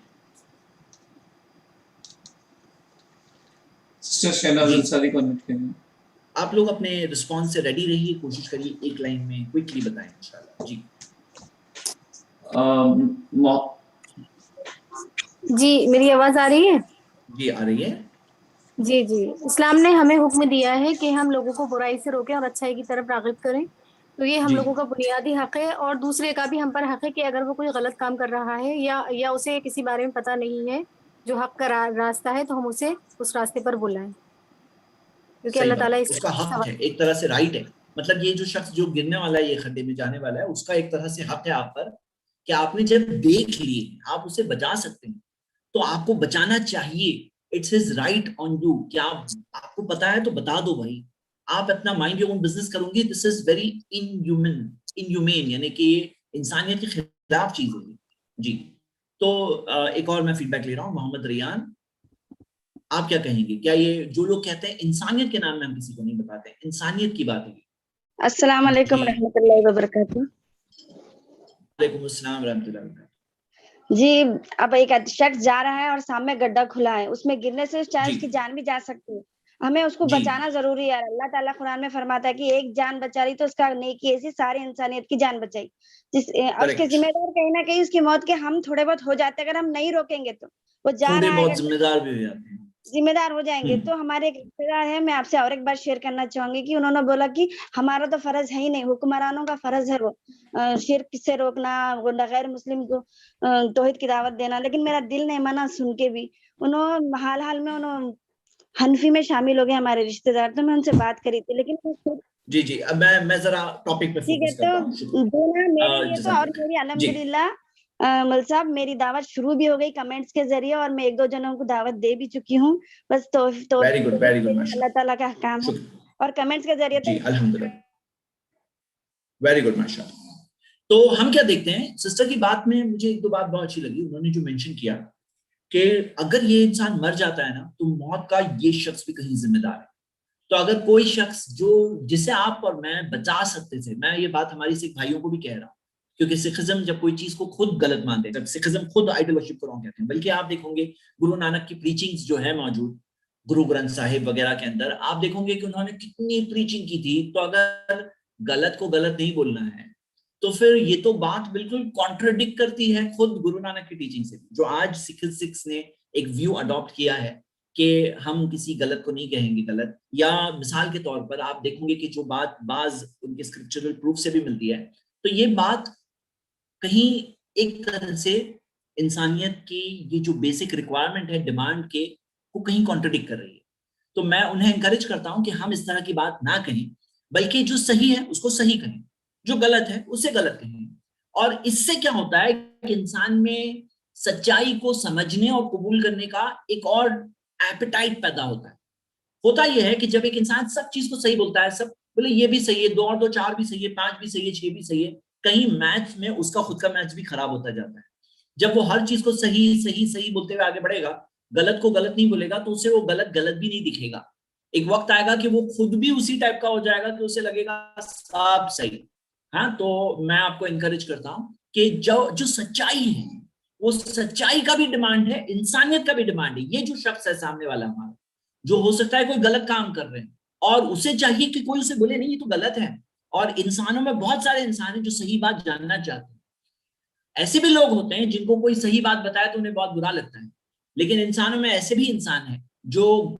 सिस्टर शहनाज जी। अंसारी को अनम्यूट करिए। आप लोग अपने रिस्पॉन्स से रेडी रहिए, कोशिश करिए एक लाइन में क्विकली बताएं इंशाल्लाह। जी जी, मेरी आवाज आ रही है? जी आ रही है। जी जी, इस्लाम ने हमें हुक्म दिया है कि हम लोगों को बुराई से रोकें और अच्छाई की तरफ राग़िब करें। तो ये हम जी। लोगों का बुनियादी हक है, और दूसरे का भी हम पर हक है कि अगर वो कोई गलत काम कर रहा है या उसे किसी बारे में पता नहीं है जो हक का रास्ता है, तो हम उसे उस रास्ते पर बुलाएं, क्योंकि सही अल्लाह ताला बात, उसका हक है, एक तरह से राइट है। मतलब ये जो शख्स जो गिरने वाला है, ये खड्डे में जाने वाला है, उसका एक तरह से हक है आप पर कि आपने जब देख लिए आप उसे बचा सकते हैं तो आपको बचाना चाहिए। It's his right on you. क्या आपको पता है तो बता दो भाई। आप अपना माइंड योर ओन बिजनेस करोगे, दिस इज वेरी इनह्यूमेन, यानी कि इंसानियत के खिलाफ चीज है जी। तो एक और मैं फीडबैक ले रहा हूँ, मोहम्मद रियान, आप क्या कहेंगे? क्या ये जो लोग कहते हैं इंसानियत के नाम में हम किसी को नहीं बताते, इंसानियत की बात है? अस्सलाम वालेकुम रहमतुल्लाहि व बरकातहू। वालेकुम अस्सलाम रहमतुल्लाहि व बरकातहू। जी, अब एक शख्स जा रहा है और सामने गड्ढा खुला है, उसमें गिरने से चाहे जी। उसकी जान भी जा सकती है, हमें उसको जी। बचाना जरूरी है। अल्लाह ताला कुरान में फरमाता है कि एक जान बचा रही तो उसका नेकी ऐसी सारी इंसानियत की जान बचाई। अब उसके करेक्ट। जिम्मेदार कहीं ना कहीं उसकी मौत के हम थोड़े बहुत हो जाते हैं, अगर हम नहीं रोकेंगे तो। वो जा थोड़े रहा है, बहुत अगर जिम्मेदार भी हो जाते हैं। जिम्मेदार हो जाएंगे। तो हमारे एक रिश्तेदार है, मैं आपसे और एक बार शेयर करना चाहूंगी कि उन्होंने बोला कि हमारा तो फर्ज है ही नहीं, हुक्मरानों का फर्ज है वो शिर्क से रोकना, वो गैर मुस्लिम को तौहीद की दावत देना, लेकिन मेरा दिल नहीं माना सुन के भी। उन्होंने हाल में उन्होंने हनफी में शामिल हो गए हमारे रिश्तेदार, तो मैं उनसे बात करी थी, लेकिन जी जी, अब मैं जरा टॉपिक पे ठीक है। फोकस करता हूँ। तो दोनों मेरे लिए तो, और जज़ाकल्लाह। मेरी जी अल्हम्दुलिल्लाह मल साहब मेरी दावत शुरू भी हो गई कमेंट्स के जरिए, और मैं 1-2 जनों को दावत दे भी चुकी हूँ। बस तो वेरी गुड अल्लाह माशाल्लाह, ताला का काम है, शुक्र। और कमेंट्स के जरिए जी तो अल्हम्दुलिल्लाह, वेरी गुड माशाल्लाह। तो हम क्या देखते हैं, सिस्टर की बात में मुझे एक दो बात बहुत अच्छी लगी। उन्होंने जो मेंशन किया कि अगर ये इंसान मर जाता है ना, तो मौत का ये शख्स भी कहीं जिम्मेदार है। तो अगर कोई शख्स जिसे आप और मैं बचा सकते थे, मैं ये बात हमारी सिख भाइयों को भी कह रहा हूँ, क्योंकि सिखिज्म जब कोई चीज को खुद गलत मानते हैं, जब सिखिज्म खुद आइडल वर्शिप को रॉन्ग कहते हैं, बल्कि आप देखोगे गुरु नानक की प्रीचिंग्स जो है मौजूद गुरु ग्रंथ साहिब वगैरह के अंदर, आप देखोगे कि उन्होंने कितनी प्रीचिंग की थी। तो अगर गलत को गलत नहीं बोलना है, तो फिर ये तो बात बिल्कुल कॉन्ट्रडिक्ट करती है खुद गुरु नानक की टीचिंग से, जो आज सिक्स ने एक व्यू अडॉप्ट किया है कि हम किसी गलत को नहीं कहेंगे गलत, या मिसाल के तौर पर आप देखोगे कि जो बात बाज उनके स्क्रिप्चरल प्रूफ से भी मिलती है, तो ये बात कहीं एक तरह से इंसानियत की ये जो बेसिक रिक्वायरमेंट है डिमांड के को कहीं कॉन्ट्रडिक्ट कर रही है। तो मैं उन्हें एनकरेज करता हूं कि हम इस तरह की बात ना कहें, बल्कि जो सही है उसको सही कहें, जो गलत है उसे गलत कहें। और इससे क्या होता है कि इंसान में सच्चाई को समझने और कबूल करने का एक और एपेटाइट पैदा होता है। होता यह है कि जब एक इंसान सब चीज को सही बोलता है, सब बोले ये भी सही है, 2 और 2 4 भी सही है, 5 भी सही है, 6 भी सही है, कहीं मैथ्स में उसका खुद का मैथ्स भी खराब होता जाता है। जब वो हर चीज को सही सही सही बोलते हुए आगे बढ़ेगा, गलत को गलत नहीं बोलेगा, तो उसे वो गलत गलत भी नहीं दिखेगा। एक वक्त आएगा कि वो खुद भी उसी टाइप का हो जाएगा कि उसे लगेगा सब सही। हाँ, तो मैं आपको इंकरेज करता हूं कि जो सच्चाई है, वो सच्चाई का भी डिमांड है, इंसानियत का भी डिमांड है। ये जो शख्स है सामने वाला हमारा, जो हो सकता है कोई गलत काम कर रहे हैं और उसे चाहिए कि कोई उसे बोले नहीं ये तो गलत है, और इंसानों में बहुत सारे इंसान हैं जो सही बात जानना चाहते हैं। ऐसे भी लोग होते हैं जिनको कोई सही बात बताए तो उन्हें बहुत बुरा लगता है, लेकिन इंसानों में ऐसे भी इंसान हैं जो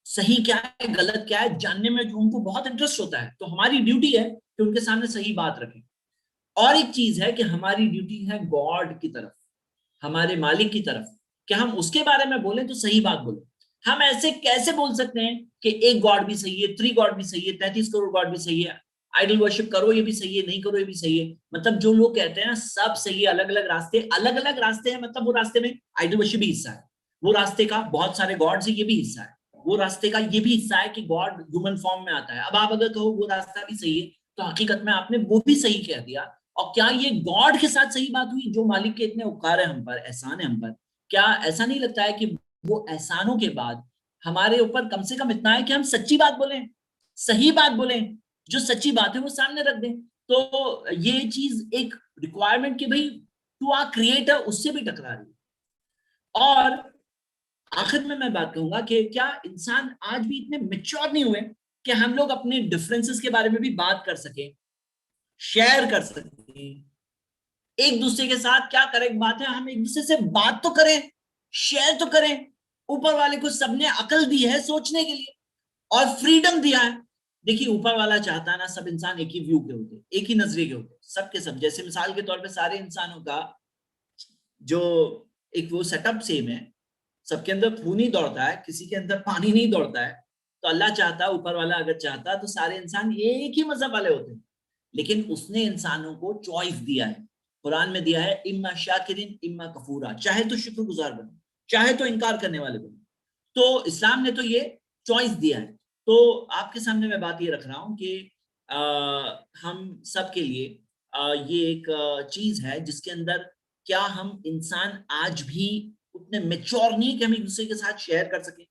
सही क्या है गलत क्या है जानने में जो उनको बहुत इंटरेस्ट होता है। तो हमारी ड्यूटी है कि उनके सामने सही बात रखें। और एक चीज है कि हमारी ड्यूटी है गॉड की तरफ, हमारे मालिक की तरफ, कि हम उसके बारे में बोलें तो सही बात बोलें। हम ऐसे कैसे बोल सकते हैं कि एक गॉड भी सही है, 3 गॉड भी सही है, 33 करोड़ गॉड भी सही है, आइडल वर्शिप करो ये भी सही है, नहीं करो ये भी सही है। मतलब जो लोग कहते हैं ना सब सही है, अलग अलग रास्ते हैं, मतलब वो रास्ते में आइडल वर्शिप भी हिस्सा है, वो रास्ते का बहुत सारे गॉड्स है ये भी हिस्सा है, वो रास्ते का ये भी हिस्सा है कि गॉड ह्यूमन फॉर्म में आता है। अब आप अगर कहो वो रास्ता भी सही है, तो हकीकत में आपने वो भी सही कह दिया। और क्या ये गॉड के साथ सही बात हुई, जो मालिक के इतने उपकार है हम पर, एहसान है हम पर? क्या ऐसा नहीं लगता है कि वो एहसानों के बाद हमारे ऊपर कम से कम इतना है कि हम सच्ची बात बोलें, सही बात बोलें, जो सच्ची बात है वो सामने रख दें? तो ये चीज एक रिक्वायरमेंट कि भाई टू आर क्रिएटर उससे भी टकरा रही है। और आखिर में मैं बात कहूंगा कि क्या इंसान आज भी इतने मैच्योर नहीं हुए कि हम लोग अपने डिफरेंसेस के बारे में भी बात कर सकें, शेयर कर सकें एक दूसरे के साथ? क्या करेक्ट बात है, हम एक दूसरे से बात तो करें, शेयर तो करें। ऊपर वाले को सबने अकल दी है सोचने के लिए और फ्रीडम दिया है। देखिए ऊपर वाला चाहता है ना सब इंसान एक ही व्यू के होते, एक ही नजरिए के होते, सबके सब। जैसे मिसाल के तौर पे सारे इंसानों का जो एक वो सेटअप सेम है, सबके अंदर खून ही दौड़ता है, किसी के अंदर पानी नहीं दौड़ता है। तो अल्लाह चाहता, ऊपर वाला अगर चाहता तो सारे इंसान एक ही मजहब वाले होते, लेकिन उसने इंसानों को चॉइस दिया है। कुरान में दिया है इम्मा शाकिरिन इम्मा कफूरा, चाहे तो शुक्रगुजार बनो, चाहे तो इनकार करने वाले बनो। तो इस्लाम ने तो ये चॉइस दिया है। तो आपके सामने मैं बात ये रख रहा हूं कि हम सब के लिए ये एक चीज है जिसके अंदर क्या हम इंसान आज भी उतने मैच्योर नहीं कि हम एक दूसरे के साथ शेयर कर सकें,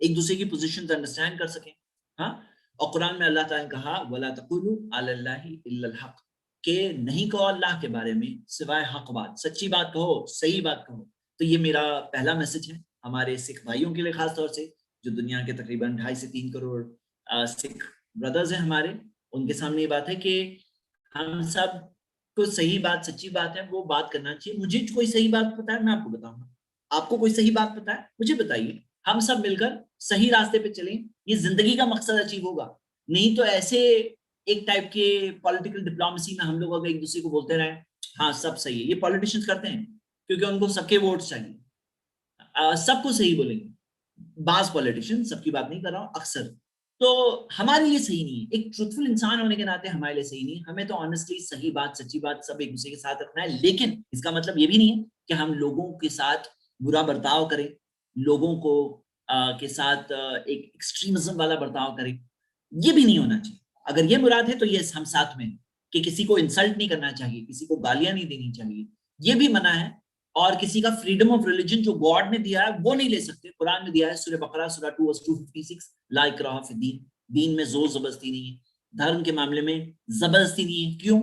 एक दूसरे की पोजीशन अंडरस्टैंड कर सकें। हाँ, और कुरान में अल्लाह ताला ने कहा वला तकुलू अलल्लाहि इल्लल हक, के नहीं कहो अल्लाह के बारे में सिवाय हक बात, सच्ची बात कहो, सही बात कहो। तो ये मेरा पहला मैसेज है हमारे सिख भाइयों के लिए, खास तौर से जो दुनिया के तकरीबन 2.5 से 3 करोड़ सिख ब्रदर्स हैं हमारे, उनके सामने ये बात है कि हम सब को सही बात, सच्ची बात है वो बात करना चाहिए। मुझे कोई सही बात पता है मैं आपको बताऊंगा, आपको कोई सही बात पता है मुझे बताइए, हम सब मिलकर सही रास्ते पे चलें, ये जिंदगी का मकसद अचीव होगा। नहीं तो ऐसे एक टाइप के पॉलिटिकल डिप्लोमेसी में हम लोग अगर एक दूसरे को बोलते रहे हाँ सब सही है, ये पॉलिटिशियंस करते हैं क्योंकि उनको सबके वोट चाहिए, सबको सही बोलेंगे। बास पॉलिटिशियन, सबकी बात नहीं कर रहा हूं, अक्सर। तो हमारे लिए सही नहीं है, एक ट्रूथफुल इंसान होने के नाते हमारे लिए सही नहीं है। हमें तो ऑनेस्टली सही बात, सच्ची बात सब एक दूसरे के साथ रखना है, लेकिन इसका मतलब ये भी नहीं है कि हम लोगों के साथ बुरा बर्ताव करें, लोगों को के साथ एक एक्सट्रीमिज्म वाला बर्ताव करें, ये भी नहीं होना चाहिए। अगर ये मुराद है तो ये हम साथ में कि किसी को इंसल्ट नहीं करना चाहिए, किसी को गालियां नहीं देनी चाहिए, ये भी मना है। और किसी का फ्रीडम ऑफ रिलीजन जो गॉड ने दिया है वो नहीं ले सकते। कुरान में दिया है सूरह बकरा सूरह 2:256 ला इकराह फी दीन, दीन में जोर जबरदस्ती नहीं है, धर्म के मामले में जबरदस्ती नहीं है। क्यों?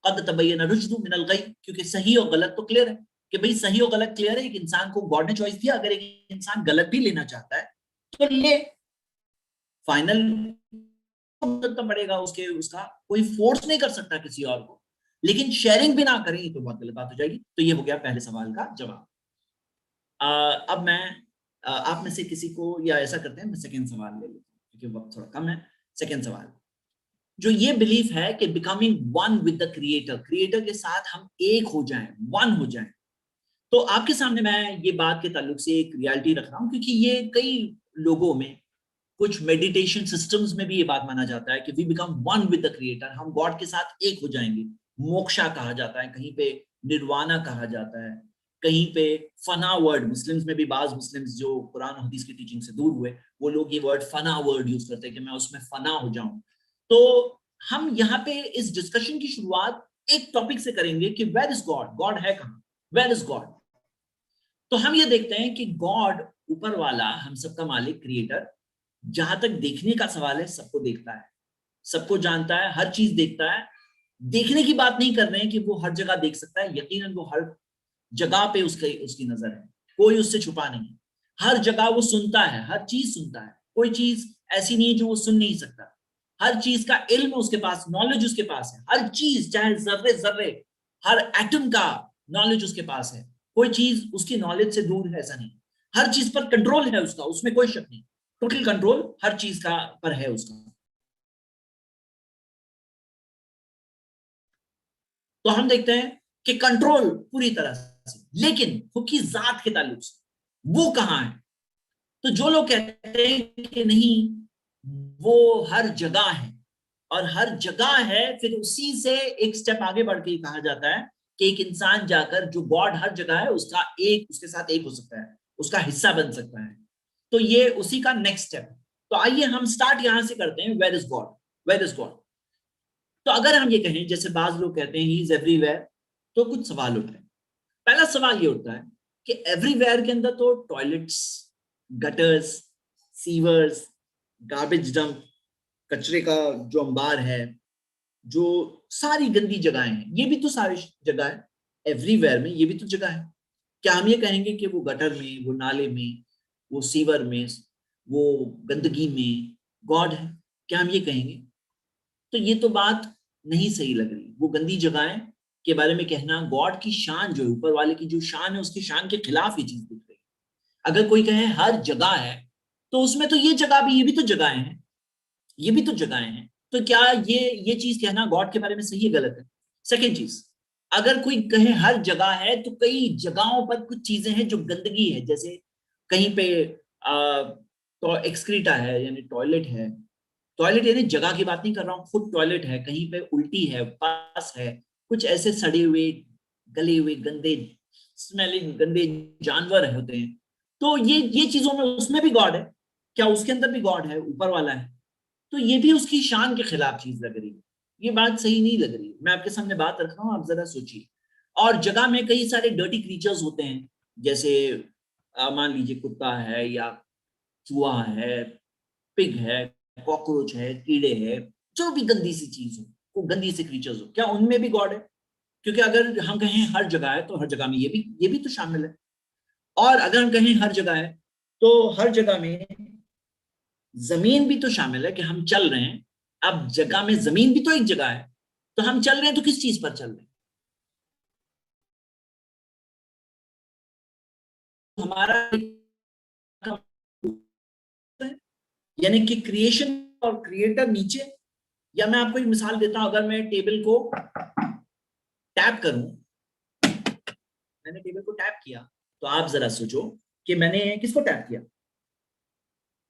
कद तबय्यन रुश्दु मिनल गय, क्योंकि सही और गलत तो क्लियर है कि भाई सही और गलत क्लियर है। एक इंसान को गॉड ने चॉइस दिया, अगर एक इंसान गलत भी लेना चाहता है तो ले, फाइनल पड़ेगा उसके, उसका कोई फोर्स नहीं कर सकता किसी और को, लेकिन शेयरिंग भी ना करें तो बहुत गलत बात हो जाएगी। तो ये हो गया पहले सवाल का जवाब। अब मैं आप में से किसी को, या ऐसा करते हैं मैं सेकेंड सवाल ले लेता हूँ क्योंकि वक्त थोड़ा कम है। सेकेंड सवाल, जो ये बिलीफ है कि becoming one with the creator, creator के साथ हम एक हो जाएं, वन हो जाएं, तो आपके सामने मैं ये बात के ताल्लुक से एक रियलिटी रख रहा हूं, क्योंकि ये कई लोगों में, कुछ मेडिटेशन सिस्टम्स में भी ये बात माना जाता है कि we become one with the creator, हम गॉड के साथ एक हो जाएंगे। मोक्षा कहा जाता है, कहीं पे निर्वाणा कहा जाता है, कहीं पे फना वर्ड, मुस्लिम्स में भी बाज मुस्लिम्स जो कुरान हदीस की टीचिंग से दूर हुए, वो लोग ये वर्ड फना वर्ड यूज करते हैं कि मैं उसमें फना हो जाऊं। तो हम यहाँ पे इस डिस्कशन की शुरुआत एक टॉपिक से करेंगे कि वेयर इज गॉड, गॉड है कहाँ, वेयर इज गॉड। तो हम ये देखते हैं कि गॉड ऊपर वाला, हम सबका मालिक, क्रिएटर, जहां तक देखने का सवाल है सबको देखता है, सबको जानता है, हर चीज देखता है। देखने की बात नहीं कर रहे हैं कि वो हर जगह देख सकता है, यकीनन वो हर जगह पे उसकी नजर है, कोई उससे छुपा नहीं। हर जगह वो सुनता है, हर चीज सुनता है, कोई चीज ऐसी नहीं है जो वो सुन नहीं सकता। हर चीज का इल्म उसके पास, नॉलेज उसके पास है, हर चीज, चाहे जर्रे जर्रे, हर एटम का नॉलेज उसके पास है, कोई चीज उसकी नॉलेज से दूर है ऐसा नहीं। हर चीज पर कंट्रोल है उसका, उसमें कोई शक नहीं, टोटल कंट्रोल हर चीज का पर है उसका। तो हम देखते हैं कि कंट्रोल पूरी तरह से, लेकिन खुद की जात के ताल्लुक से वो कहां है? तो जो लोग कहते हैं कि नहीं वो हर जगह है, और हर जगह है, फिर उसी से एक स्टेप आगे बढ़ के कहा जाता है कि एक इंसान जाकर, जो गॉड हर जगह है, उसके साथ एक हो सकता है, उसका हिस्सा बन सकता है। तो ये उसी का नेक्स्ट स्टेप है। तो आइए हम स्टार्ट यहां से करते हैं, where is God, where is God. तो अगर हम ये कहें, जैसे बाज लोग कहते हैं ही इज एवरीवेयर, तो कुछ सवाल उठते हैं। पहला सवाल ये उठता है कि एवरीवेयर के अंदर तो toilets, gutters, sewers, garbage dump, कचरे का जो अंबार है, जो सारी गंदी जगहें हैं, ये भी तो सारी जगह है एवरीवेयर में, ये भी तो जगह है। क्या हम ये कहेंगे कि वो गटर में, वो नाले में, वो सीवर में, वो गंदगी में गॉड है? क्या हम ये कहेंगे? तो ये तो बात नहीं सही लग रही। वो गंदी जगहें के बारे में कहना, गॉड की शान जो है, ऊपर वाले की जो शान है, उसकी शान के खिलाफ ये चीज दिख रही है। अगर कोई कहे हर जगह है, तो उसमें तो ये जगह भी, ये भी तो जगहें हैं, ये भी तो जगहें हैं। तो क्या ये चीज कहना गॉड के बारे में सही है, गलत है? सेकेंड चीज, अगर कोई कहे हर जगह है, तो कई जगहों पर कुछ चीजें हैं जो गंदगी है, जैसे कहीं पे तो एक्सक्रीटा है, यानी टॉयलेट है, टॉयलेट यानी जगह की बात नहीं कर रहा हूँ, खुद टॉयलेट है, कहीं पे उल्टी है, पास है, कुछ ऐसे सड़े हुए, गले हुए, गंदे स्मेलिंग, गंदे जानवर होते हैं। तो ये चीजों में, उसमें भी गॉड है क्या? उसके अंदर भी गॉड है, ऊपर वाला है। तो ये भी उसकी शान के खिलाफ चीज लग रही है, ये बात सही नहीं लग रही। मैं आपके सामने बात रख रहा हूँ, आप जरा सोचिए। और जगह में कई सारे डर्टी क्रीचर्स होते हैं, जैसे मान लीजिए कुत्ता है, या चूहा है, पिग है, कॉकरोच है, कीड़े है, जो भी गंदी सी चीज हो, गंदी सी क्रीचर्स हो, क्या उनमें भी गॉड है? क्योंकि अगर हम कहें हर जगह है, तो हर जगह में ये भी तो शामिल है। और अगर हम कहें हर जगह है, तो हर जगह में जमीन भी तो शामिल है कि हम चल रहे हैं। अब जगह में जमीन भी तो एक जगह है, तो हम चल रहे हैं, तो किस चीज पर चल रहे हैं? हमारा यानी कि क्रिएशन और क्रिएटर नीचे। या मैं आपको एक मिसाल देता हूं, अगर मैं टेबल को टैप करूं, मैंने टेबल को टैप किया, तो आप जरा सोचो कि मैंने किसको टैप किया,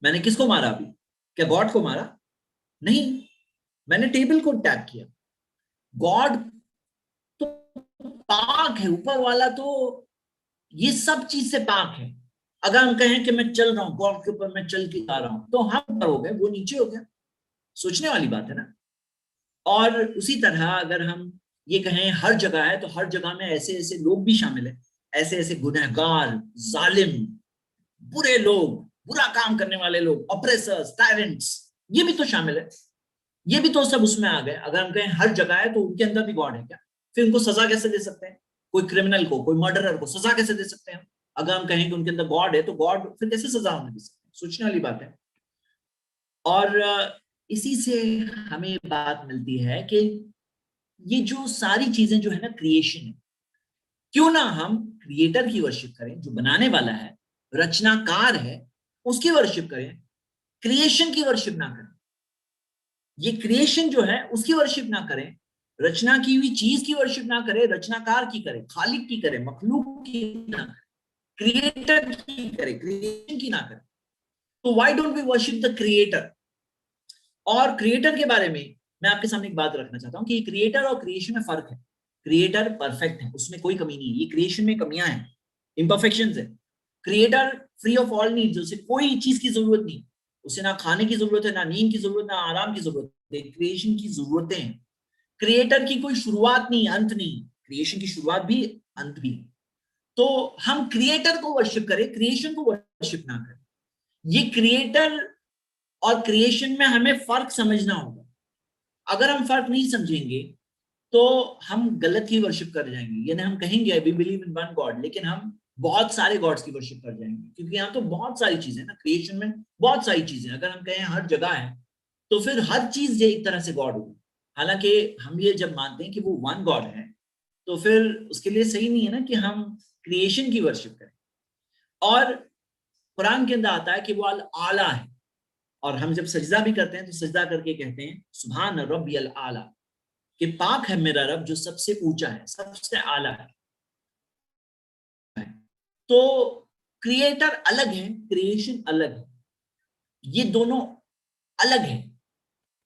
मैंने किसको मारा? अभी क्या गॉड को मारा? नहीं, मैंने टेबल को टैप किया। गॉड तो पाक है, ऊपर वाला तो ये सब चीज से पाक है। अगर हम कहें कि मैं चल रहा हूं, गॉड के ऊपर मैं चल के जा रहा हूं, तो हम ऊपर हो गए, वो नीचे हो गया। सोचने वाली बात है ना। और उसी तरह अगर हम ये कहें हर जगह है, तो हर जगह में ऐसे ऐसे लोग भी शामिल है, ऐसे ऐसे गुनहगार, जालिम, बुरे लोग, बुरा काम करने वाले लोग, ऑपरेसर्स, टायरेंट्स, ये भी तो शामिल है, ये भी तो सब उसमें आ गए। अगर हम कहें हर जगह है, तो उनके अंदर भी गॉड है क्या? फिर उनको सजा कैसे दे सकते हैं? कोई क्रिमिनल को, कोई मर्डरर को सजा कैसे दे सकते हैं? अगर हम कहें कि उनके अंदर गॉड है, तो गॉड फिर कैसे सजा होने दे सकते हैं? सोचने वाली बात है। और इसी से हमें बात मिलती है कि ये जो सारी चीजें जो है ना, क्रिएशन है, क्यों ना हम क्रिएटर की वर्शिप करें, जो बनाने वाला है, रचनाकार है उसकी वर्शिप करें, क्रिएशन की वर्शिप ना करें। ये क्रिएशन जो है उसकी वर्शिप ना करें, रचना की हुई चीज की वर्शिप ना करें, रचनाकार की करें, खालिक की करें, मखलूक की ना करें, क्रिएटर की करें, क्रिएशन की ना करें। तो why don't we worship the creator? और क्रिएटर के बारे में मैं आपके सामने एक बात रखना चाहता हूं कि क्रिएटर और क्रिएशन में फर्क है। क्रिएटर परफेक्ट है, उसमें कोई कमी नहीं है, ये क्रिएशन में कमियां हैं, इम्परफेक्शंस है। Creator free of all needs, उसे कोई चीज की जरूरत नहीं, उसे ना खाने की जरूरत है, ना नींद की जरूरत, ना आराम की जरूरत है। क्रिएशन की जरूरतें हैं। क्रिएटर की कोई शुरुआत नहीं, अंत नहीं, क्रिएशन की शुरुआत भी अंत भी। तो हम क्रिएटर को वर्शिप करें, क्रिएशन को वर्शिप ना करें। ये क्रिएटर और क्रिएशन में हमें फर्क समझना होगा। अगर हम फर्क नहीं समझेंगे तो हम गलत ही वर्शिप कर जाएंगे। यानी हम कहेंगे we believe in one God, लेकिन हम बहुत सारे गॉड्स की वर्शिप कर जाएंगे, क्योंकि यहाँ तो बहुत सारी चीजें ना, क्रिएशन में बहुत सारी चीजें। अगर हम कहें हर जगह है तो फिर हर चीज एक तरह से गॉड होगी। हालांकि हम ये जब मानते हैं कि वो वन गॉड है तो फिर उसके लिए सही नहीं है ना कि हम क्रिएशन की वर्शिप करें। और कुरान के अंदर आता है कि वो अल आला है, और हम जब सजदा भी करते हैं तो सजदा करके कहते हैं सुभान रब्बियल आला, कि पाक है मेरा रब जो सबसे ऊंचा है, सबसे आला है। तो क्रिएटर अलग है, क्रिएशन अलग है, ये दोनों अलग है।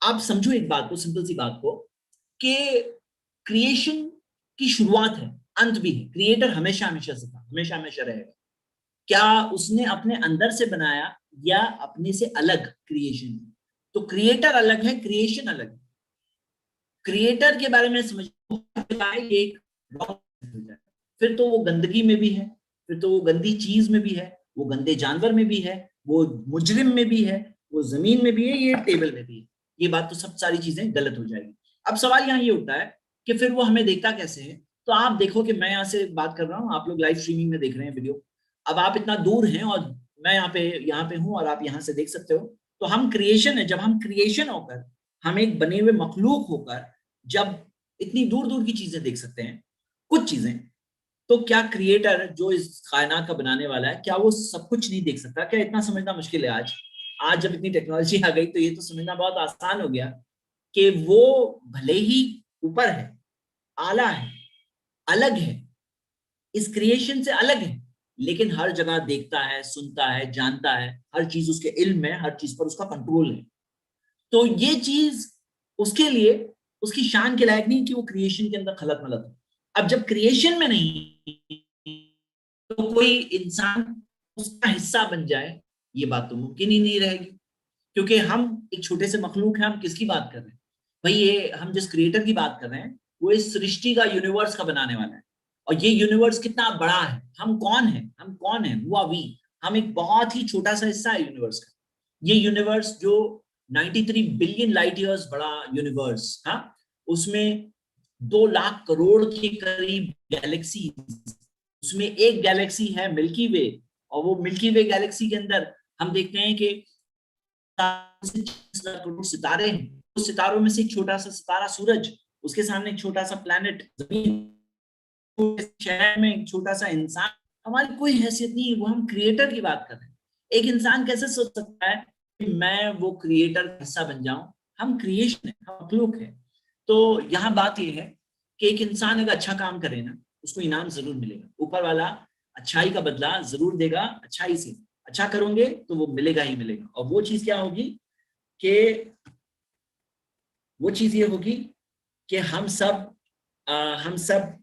आप समझो एक बात को, सिंपल सी बात को, कि क्रिएशन की शुरुआत है, अंत भी है। क्रिएटर हमेशा हमेशा से था, हमेशा हमेशा रहेगा। क्या उसने अपने अंदर से बनाया या अपने से अलग क्रिएशन? तो क्रिएटर अलग है, क्रिएशन अलग है। क्रिएटर के बारे में समझ एक फिर तो वो गंदगी में भी है, फिर तो वो गंदी चीज में भी है, वो गंदे जानवर में भी है, वो मुजरिम में भी है, वो जमीन में भी है, ये टेबल में भी है। ये बात तो सब सारी चीजें गलत हो जाएगी। अब सवाल यहाँ ये उठता है कि फिर वो हमें देखता कैसे है? तो आप देखो कि मैं यहाँ से बात कर रहा हूँ, आप लोग लाइव स्ट्रीमिंग में देख रहे हैं वीडियो। अब आप इतना दूर हैं और मैं यहाँ पे हूँ और आप यहाँ से देख सकते हो। तो हम क्रिएशन है, जब हम क्रिएशन होकर, हम एक बने हुए मखलूक होकर जब इतनी दूर दूर की चीजें देख सकते हैं, कुछ चीजें, तो क्या क्रिएटर जो इस कायनात का बनाने वाला है, क्या वो सब कुछ नहीं देख सकता? क्या इतना समझना मुश्किल है? आज जब इतनी टेक्नोलॉजी आ गई तो ये तो समझना बहुत आसान हो गया कि वो भले ही ऊपर है, आला है, अलग है, इस क्रिएशन से अलग है, लेकिन हर जगह देखता है, सुनता है, जानता है, हर चीज उसके इल्म में, हर चीज पर उसका कंट्रोल है। तो ये चीज उसके लिए, उसकी शान के लायक नहीं कि वो क्रिएशन के अंदर खलत मलत हो। अब जब क्रिएशन में नहीं तो कोई इंसान उसका हिस्सा बन जाए, ये बात तो मुमकिन ही नहीं रहेगी, क्योंकि हम एक छोटे से मखलूक हैं। हम किसकी बात कर रहे हैं भाई? ये हम जिस क्रिएटर की बात कर रहे हैं वो इस सृष्टि का, यूनिवर्स का बनाने वाला है। और ये यूनिवर्स कितना बड़ा है, हम कौन है? हम कौन है? हुआ वी, हम एक बहुत ही छोटा सा हिस्सा है यूनिवर्स का। ये यूनिवर्स जो 93 बिलियन लाइट ईयर्स बड़ा यूनिवर्स, हाँ, उसमें 2 लाख करोड़ के करीब गैलेक्सी, उसमें एक गैलेक्सी है मिल्की वे, और वो मिल्की वे गैलेक्सी के अंदर हम देखते हैं कि करोड़ सितारे हैं। उस सितारों में से एक छोटा सा सितारा सूरज, उसके सामने एक छोटा सा प्लैनेट जमीन, शहर में एक छोटा सा इंसान। हमारी कोई हैसियत नहीं है, वो हम क्रिएटर की बात कर रहे हैं। एक इंसान कैसे सोच सकता है कि मैं वो क्रिएटर का हिस्सा बन जाऊं? हम क्रिएशन है, हम मखलूक है। तो यहाँ बात ये है कि एक इंसान अगर अच्छा काम करे ना, उसको इनाम जरूर मिलेगा। ऊपर वाला अच्छाई का बदला जरूर देगा, अच्छाई से। अच्छा करोगे तो वो मिलेगा ही मिलेगा। और वो चीज क्या होगी कि वो चीज ये होगी कि हम सब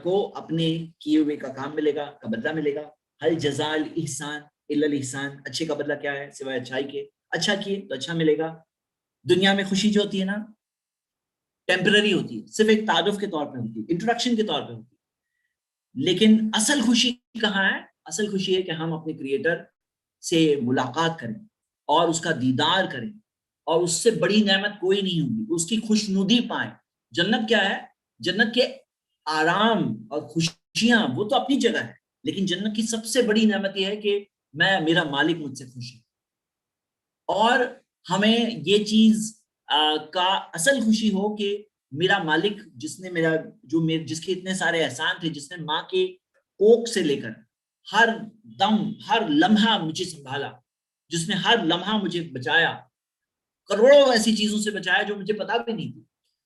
को अपने किए हुए का काम मिलेगा, का बदला मिलेगा। हल जज़ाल इहसान इल्लल इहसान, अच्छे का बदला क्या है सिवाय अच्छाई के? अच्छा किए तो अच्छा मिलेगा। दुनिया में खुशी जो होती है ना, टेम्पररी होती है, सिर्फ एक तारुफ के तौर पे होती है, इंट्रोडक्शन के तौर पे होती है। लेकिन असल खुशी कहाँ है? असल खुशी है कि हम अपने क्रिएटर से मुलाकात करें और उसका दीदार करें, और उससे बड़ी नेमत कोई नहीं होगी, उसकी खुशनुदी पाएं। जन्नत क्या है? जन्नत के आराम और खुशियां वो तो अपनी जगह है, लेकिन जन्नत की सबसे बड़ी नेमत यह है कि मेरा मालिक मुझसे खुश है। और हमें ये चीज का असल खुशी हो कि मेरा मालिक, जिसने जिसके इतने सारे एहसान थे, जिसने माँ के कोख से लेकर हर दम हर लम्हा मुझे संभाला, जिसने हर लम्हा मुझे बचाया, करोड़ों ऐसी चीजों से बचाया जो मुझे पता भी नहीं थी,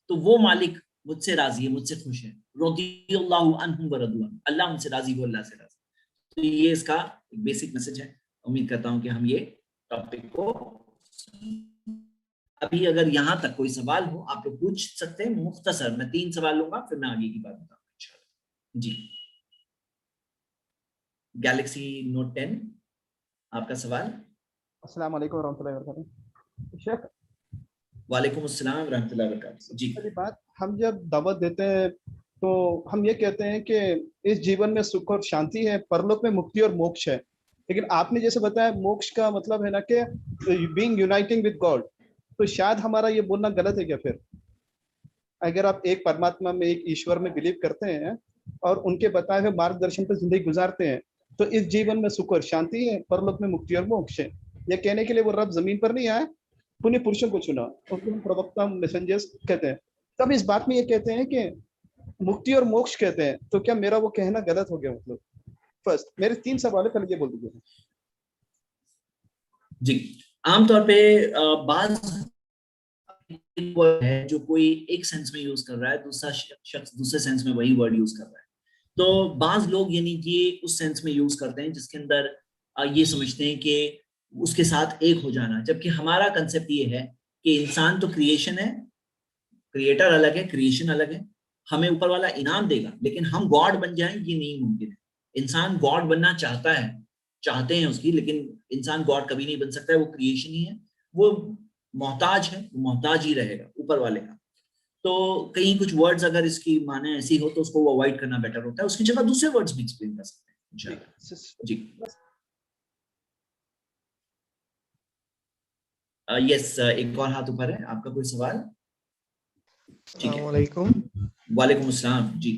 तो वो मालिक मुझसे राजी है, मुझसे खुश है। रज़ियल्लाहु अन्हुम व रज़ू अन्हु, अल्लाह उनसे राजी, वो अल्लाह से राजी। तो ये इसका एक बेसिक मैसेज है। उम्मीद करता हूं कि हम ये टॉपिक को, अभी अगर यहाँ तक कोई सवाल हो आप लोग पूछ सकते हैं। मुख्तसर मैं 3 सवाल लूंगा, फिर मैं आगे की बात बताऊंगा इंशाल्लाह। जी, गैलेक्सी नोट 10 आपका सवाल। अस्सलाम वालेकुम रहमतुल्लाहि व बरकातहू। शेख, वालेकुम अस्सलाम रहमतुल्लाहि व बरकातहू। जी, पहली बात, हम जब दावत देते हैं तो हम ये कहते हैं कि इस जीवन में सुख और शांति है, परलोक में मुक्ति और मोक्ष है, लेकिन आपने जैसे बताया मोक्ष का मतलब है ना कि बीइंग यूनाइटिंग विद गॉड, तो शायद हमारा ये बोलना गलत है क्या? फिर अगर आप एक परमात्मा में, एक ईश्वर में बिलीव करते हैं और उनके बताए हुए मार्गदर्शन पर जिंदगी गुजारते हैं, तो इस जीवन में सुख और शांति है, परलोक में मुक्ति और मोक्ष है। ये कहने के लिए वो रब जमीन पर नहीं आया, पुण्य पुरुषों को चुना, उनको हम प्रवक्ता मैसेंजर्स कहते हैं। तब इस बात में ये कहते हैं कि मुक्ति और मोक्ष कहते हैं, तो क्या मेरा वो कहना गलत हो गया? मतलब फर्स्ट मेरे 3 सवाल है, पहले ये बोल दीजिए। जी, आमतौर पे बाज वर्ड है जो कोई एक सेंस में यूज कर रहा है, दूसरा शख्स दूसरे सेंस में वही वर्ड यूज कर रहा है। तो बाज लोग यानी कि उस सेंस में यूज करते हैं जिसके अंदर ये समझते हैं कि उसके साथ एक हो जाना, जबकि हमारा कंसेप्ट ये है कि इंसान तो क्रिएशन है, क्रिएटर अलग है, क्रिएशन अलग है, हमें ऊपर वाला इनाम देगा, लेकिन हम गॉड बन जाएं ये नहीं मुमकिन है। इंसान गॉड बनना चाहता है, चाहते हैं उसकी, लेकिन इंसान गॉड कभी नहीं बन सकता है, वो क्रिएशन ही है, वो मोहताज है, वो मोहताज ही रहेगा ऊपर वाले का। तो कहीं कुछ वर्ड्स अगर इसकी माने ऐसी हो तो उसको वो अवॉइड करना बेटर होता है, उसकी जगह दूसरे वर्ड्स भी एक्सप्लेन कर सकते हैं इंशाल्लाह। जी, यस, एक और हाथ ऊपर है, आपका कोई सवाल? ठीक है, वालेकुम अस्सलाम। जी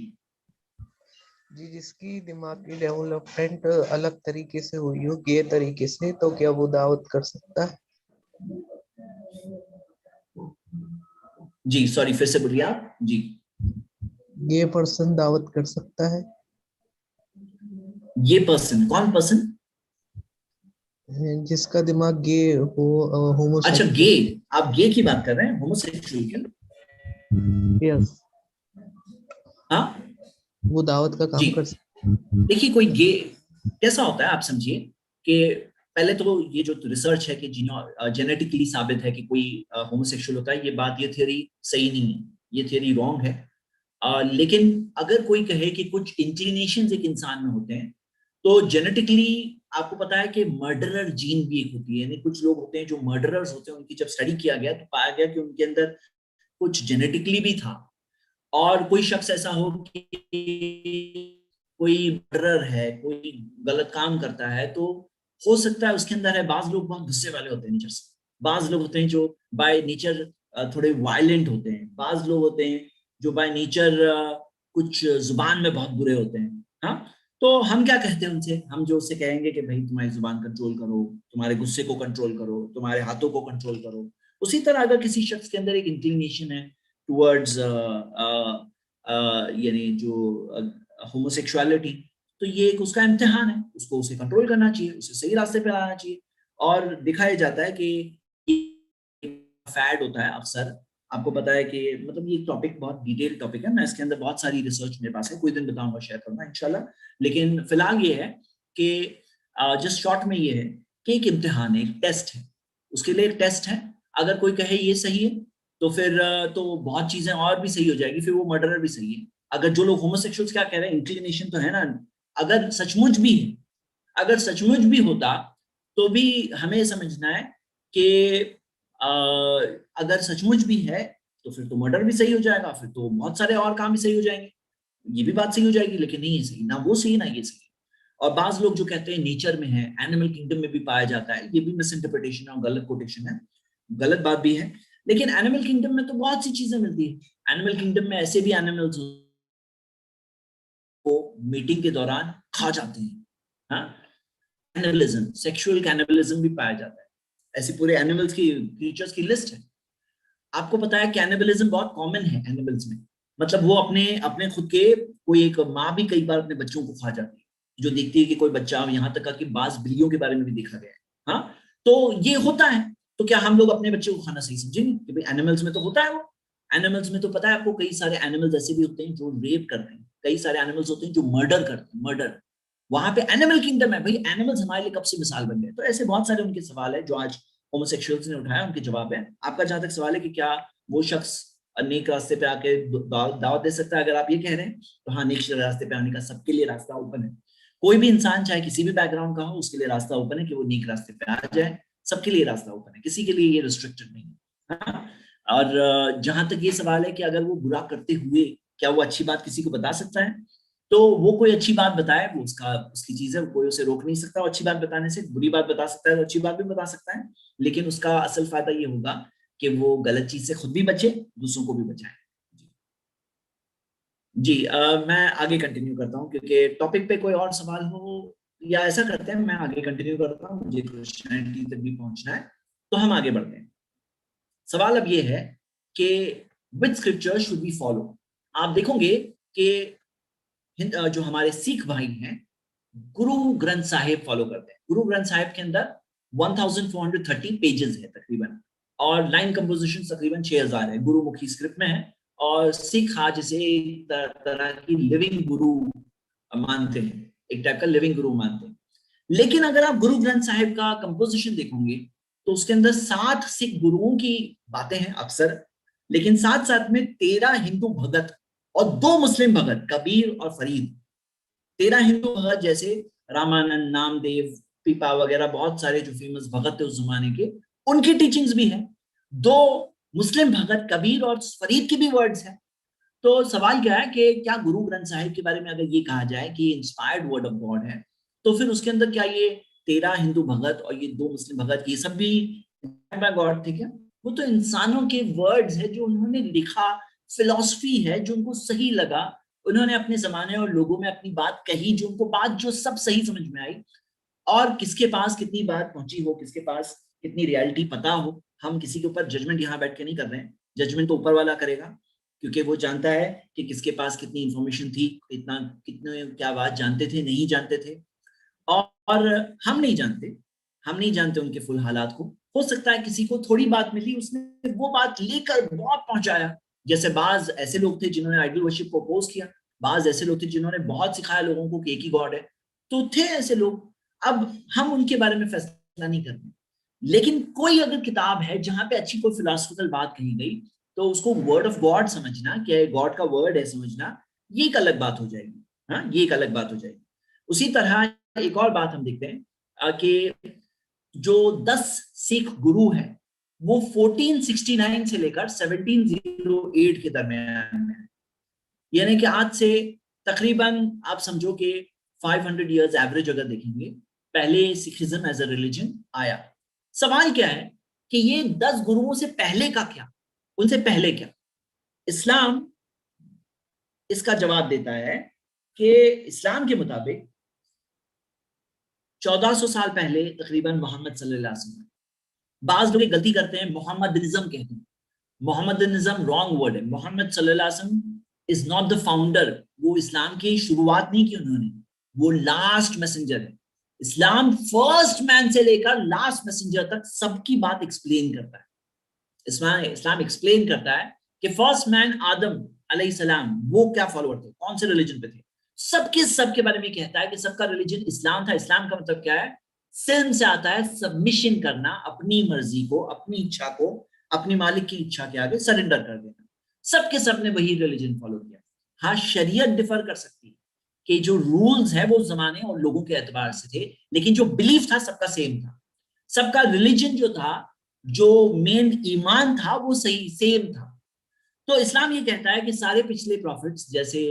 जी, जिसकी दिमाग की डेवलपमेंट अलग तरीके से हुई हो, गे तरीके से, तो क्या वो दावत कर सकता है? जी, सॉरी, फिर से बोलिए आप। जी, ये पर्सन दावत कर सकता है? ये पर्सन, कौन पर्सन? जिसका दिमाग गे हो, अच्छा, गे, आप गे की बात कर रहे हैं, होमोसेक्सुअल क्या? यस, हाँ, वो दावत का काम कर सकता है। देखिए, कोई गे कैसा होता है आप समझिए कि पहले तो ये जो रिसर्च है कि जेनेटिकली साबित है कि कोई होमोसेक्सुअल होता है, ये बात, ये थियरी सही नहीं है, ये थियरी रॉन्ग है। लेकिन अगर कोई कहे कि कुछ इंक्लिनेशंस एक इंसान में होते हैं, तो जेनेटिकली आपको पता है कि मर्डरर जीन भी एक होती है, यानी कुछ लोग होते हैं जो मर्डरर्स होते हैं, उनकी जब स्टडी किया गया तो पाया गया कि उनके अंदर कुछ जेनेटिकली भी था। और कोई शख्स ऐसा हो कि कोई मर्डरर है, कोई गलत काम करता है, तो हो सकता है उसके अंदर है। बाज लोग बहुत गुस्से वाले होते हैं नेचर से, बाज लोग होते हैं जो बाय नेचर थोड़े वायलेंट होते हैं, बाज लोग होते हैं जो बाय नेचर कुछ जुबान में बहुत बुरे होते हैं। हाँ, तो हम क्या कहते हैं उनसे? हम जो उससे कहेंगे कि भाई तुम्हारी जुबान कंट्रोल करो, तुम्हारे गुस्से को कंट्रोल करो, तुम्हारे हाथों को कंट्रोल करो। उसी तरह अगर किसी शख्स के अंदर एक इंक्लिनेशन है टुवर्ड्स यानी जो होमोसेक्सुअलिटी, तो ये एक उसका इम्तिहान है, उसको उसे कंट्रोल करना चाहिए, उसे सही रास्ते पे लाना चाहिए। और दिखाया जाता है कि फैड होता है अक्सर, आपको पता है कि मतलब ये टॉपिक बहुत डिटेल टॉपिक है, मैं इसके अंदर बहुत सारी रिसर्च मेरे पास है, कोई दिन बताऊंगा, शेयर करूंगा इंशाल्लाह। लेकिन फिलहाल ये है कि जस्ट शॉर्ट में ये है कि एक इम्तिहान है, एक टेस्ट है, उसके लिए एक टेस्ट है। अगर कोई कहे ये सही है तो फिर तो बहुत चीजें और भी सही हो जाएगी, फिर वो मर्डरर भी सही है। अगर जो लोग होमोसेक्सुअल्स क्या कह रहे हैं, इंक्लिनेशन तो है ना, अगर सचमुच भी है, अगर सचमुच भी होता तो भी हमें समझना है कि अगर सचमुच भी है तो फिर तो मर्डर भी सही हो जाएगा, फिर तो बहुत सारे और काम भी सही हो जाएंगे, ये भी बात सही हो जाएगी। लेकिन नहीं है सही, ना वो सही ना ये सही। और बाज लोग जो कहते हैं नेचर में है, एनिमल किंगडम में भी पाया जाता है, ये भी मिस इंटरप्रिटेशन और गलत कोटेशन है, गलत बात भी है। लेकिन एनिमल किंगडम में तो बहुत सी चीजें मिलती है। एनिमल किंगडम में ऐसे भी एनिमल्स को मीटिंग के दौरान खा जाते हैं। हाँ, कैनिबलिज्म, सेक्सुअल कैनिबलिज्म भी पाया जाता है। ऐसे पूरे एनिमल्स की, क्रीचर्स की लिस्ट है। आपको पता है कैनिबलिज्म बहुत कॉमन है एनिमल्स में, मतलब वो अपने खुद के, कोई एक माँ भी कई बार अपने बच्चों को खा जाती है। जो देखती है कि कोई बच्चा, यहाँ तक कि बाज बिल्लियों के बारे में भी देखा गया है। हाँ, तो ये होता है। तो क्या हम लोग अपने बच्चे को खाना सही समझेंगे कि भाई एनिमल्स में तो होता है वो? एनिमल्स में तो पता है आपको, कई सारे एनिमल्स ऐसे भी होते हैं जो रेप करते हैं, कई सारे एनिमल्स होते हैं जो मर्डर करते हैं, मर्डर। वहां पे एनिमल किंगडम है भाई, एनिमल्स हमारे लिए कब से मिसाल बन गए। तो ऐसे बहुत सारे उनके सवाल है जो आज होमोसेक्सुअल्स ने उठाया, उनके जवाब है। आपका जहां तक सवाल है कि क्या वो शख्स नेक रास्ते पे आके दावत दे सकता है, अगर आप ये कह रहे हैं तो हाँ, नेक रास्ते पे आने का सबके लिए रास्ता ओपन है। कोई भी इंसान चाहे किसी भी बैकग्राउंड का हो, उसके लिए रास्ता ओपन है कि वो नेक रास्ते पे आ जाए। सबके लिए रास्ता ओपन है, किसी के लिए ये रिस्ट्रिक्टेड नहीं है। हाँ? और जहां तक ये सवाल है कि अगर वो बुरा करते हुए क्या वो अच्छी बात किसी को बता सकता है, तो वो कोई अच्छी बात बताए, वो उसकी चीज है, कोई उसे रोक नहीं सकता। अच्छी बात बताने से, बुरी बात बता सकता है तो अच्छी बात भी बता सकता है, लेकिन उसका असल फायदा ये होगा कि वो गलत चीज से खुद भी बचे, दूसरों को भी बचाए। जी, मैं आगे कंटिन्यू करता हूँ, क्योंकि टॉपिक पे कोई और सवाल हो, या ऐसा करते हैं मैं आगे कंटिन्यू करता हूँ, मुझे क्रिश्चियनिटी तक भी पहुंचना है, तो हम आगे बढ़ते हैं। सवाल अब ये है कि विच स्क्रिप्चर शुड वी फॉलो। आप देखोगे कि जो हमारे सिख भाई हैं, गुरु ग्रंथ साहिब फॉलो करते हैं। गुरु ग्रंथ साहिब के अंदर 1430 पेजेस है तकरीबन, और लाइन कंपोजिशन तकरीबन 6000 है, गुरुमुखी स्क्रिप्ट में है। और सिख आज इसे एक तरह की लिविंग गुरु मानते हैं, एक टाइप का लिविंग गुरु मानते हैं। लेकिन अगर आप गुरु ग्रंथ साहिब का कंपोजिशन देखोगे तो उसके अंदर 7 सिख गुरुओं की बातें हैं अक्सर, लेकिन साथ साथ में 13 हिंदू भगत और 2 मुस्लिम भगत, कबीर और फरीद। 13 हिंदू भगत जैसे रामानंद, नामदेव, पीपा वगैरह, बहुत सारे जो फेमस भगत थे उस जमाने के, उनकी टीचिंग्स भी है। 2 मुस्लिम भगत, कबीर और फरीद की भी वर्ड्स हैं। तो सवाल क्या है कि क्या गुरु ग्रंथ साहिब के बारे में अगर ये कहा जाए कि इंस्पायर्ड वर्ड ऑफ गॉड है, तो फिर उसके अंदर क्या ये 13 हिंदू भगत और ये 2 मुस्लिम भगत, ये सब भी इंस्पायर्ड बाय गॉड थे क्या? वो तो इंसानों के वर्ड्स है जो उन्होंने लिखा, फिलॉसफी है जो उनको सही लगा, उन्होंने अपने जमाने और लोगों में अपनी बात कही, जो उनको बात जो सब सही समझ में आई। और किसके पास कितनी बात पहुंची हो, किसके पास कितनी रियलिटी पता हो, हम किसी के ऊपर जजमेंट यहाँ बैठ के नहीं कर रहे हैं। जजमेंट तो ऊपर वाला करेगा, क्योंकि वो जानता है कि किसके पास कितनी इंफॉर्मेशन थी, कितने क्या बात जानते थे, नहीं जानते थे। और हम नहीं जानते उनके फुल हालात को। हो सकता है किसी को थोड़ी बात मिली, उसने वो बात लेकर बहुत पहुंचाया। जैसे बाज ऐसे लोग थे जिन्होंने आइडल वर्शिप को अपोज किया, बाज ऐसे लोग थे जिन्होंने बहुत सिखाया लोगों को कि एक ही गॉड है। तो थे ऐसे लोग। अब हम उनके बारे में फैसला नहीं करते, लेकिन कोई अगर किताब है जहां पे अच्छी कोई फिलोसफिकल बात कही गई, तो उसको वर्ड ऑफ गॉड समझना, क्या गॉड का वर्ड है समझना, ये एक अलग बात हो जाएगी। हाँ, ये एक अलग बात हो जाएगी। उसी तरह एक और बात हम देखते हैं कि जो 10 सिख गुरु हैं वो 1469 से लेकर 1708 के दरमियान में, यानी कि आज से तकरीबन आप समझो कि 500 इयर्स एवरेज अगर देखेंगे, पहले सिखिज्म एज अ रिलीजन आया। सवाल क्या है कि ये 10 गुरुओं से पहले का क्या, उनसे पहले क्या? इस्लाम इसका जवाब देता है कि इस्लाम के मुताबिक 1400 साल पहले तकरीबन मोहम्मद सल्लल्लाहु अलैहि वसल्लम, बाज लोग गलती करते हैं, मोहम्मदनिज्म कहते हैं। मोहम्मदनिज्म रॉन्ग वर्ड है। मोहम्मद सल्लल्लाहु अलैहि वसल्लम इज नॉट द फाउंडर। वो इस्लाम की शुरुआत नहीं की उन्होंने, वो लास्ट मैसेंजर है। इस्लाम फर्स्ट मैन से लेकर लास्ट मैसेंजर तक सबकी बात एक्सप्लेन करता है। इस्लाम एक्सप्लेन करता है कि फर्स्ट मैन आदम अलैहिस्सलाम वो क्या फॉलोअर थे, कौन से रिलीजन पे थे, सबके बारे में कहता है कि सबका रिलीजन इस्लाम था। इस्लाम का मतलब क्या है? सिल्म से आता है सबमिशन करना, अपनी मर्जी को, अपनी इच्छा को अपने मालिक की इच्छा के आगे सरेंडर कर देना। सबके सब ने वही रिलीजन फॉलो किया। हाँ, शरीयत डिफर कर सकती है कि जो रूल्स है वो जमाने और लोगों के एतबार से थे, लेकिन जो बिलीफ था सबका सेम था। सबका रिलीजन जो था, जो मेन ईमान था, वो सही सेम था। तो इस्लाम ये कहता है कि सारे पिछले प्रॉफिट्स जैसे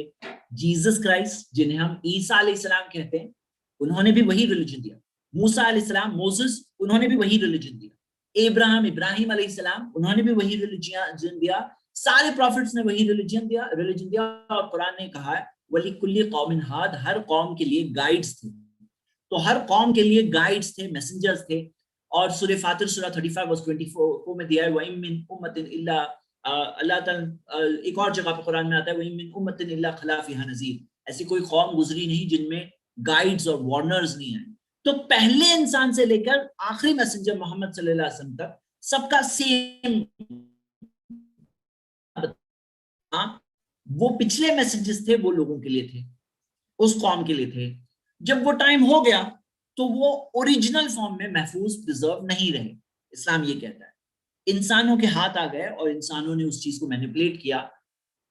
जीसस क्राइस्ट, जिन्हें हम ईसा अलैहिस्सलाम कहते हैं, उन्होंने भी वही रिलीजन दिया। मूसा अलैहिस्सलाम, मोसेस, उन्होंने भी वही रिलीजन दिया। इब्राहिम अलैहिस्सलाम, उन्होंने भी वही रिलीजन दिया। सारे प्रॉफिट्स ने वही रिलीजन दिया। और कुरान ने कहा है वलिकुल्लि कौमिन हाद, हर कौम के लिए गाइड्स थे। तो हर कौम के लिए गाइड्स थे, मैसेंजर्स थे। और सूरह फातिर सूरह 35 वर्स 24 में दिया है वइम मिन उम्मतिन इल्ला, अल्लाह ताला एक और जगह पर कुरान में आता है वइम मिन उम्मतिन इल्ला खला फीहा नज़ीर, ऐसी कोई कौम गुजरी नहीं जिनमें गाइड्स और वार्नर्स नहीं आए। तो पहले इंसान से लेकर आखिरी मैसेंजर मोहम्मद सल्लल्लाहु अलैहि वसल्लम तक सबका सेम, वो पिछले मैसेजेस थे वो लोगों के लिए थे, उस कौम के लिए थे। जब वो टाइम हो गया तो वो ओरिजिनल फॉर्म में महफूज प्रिजर्व नहीं रहे। इस्लाम ये कहता है इंसानों के हाथ आ गए और इंसानों ने उस चीज को मैनिपुलेट किया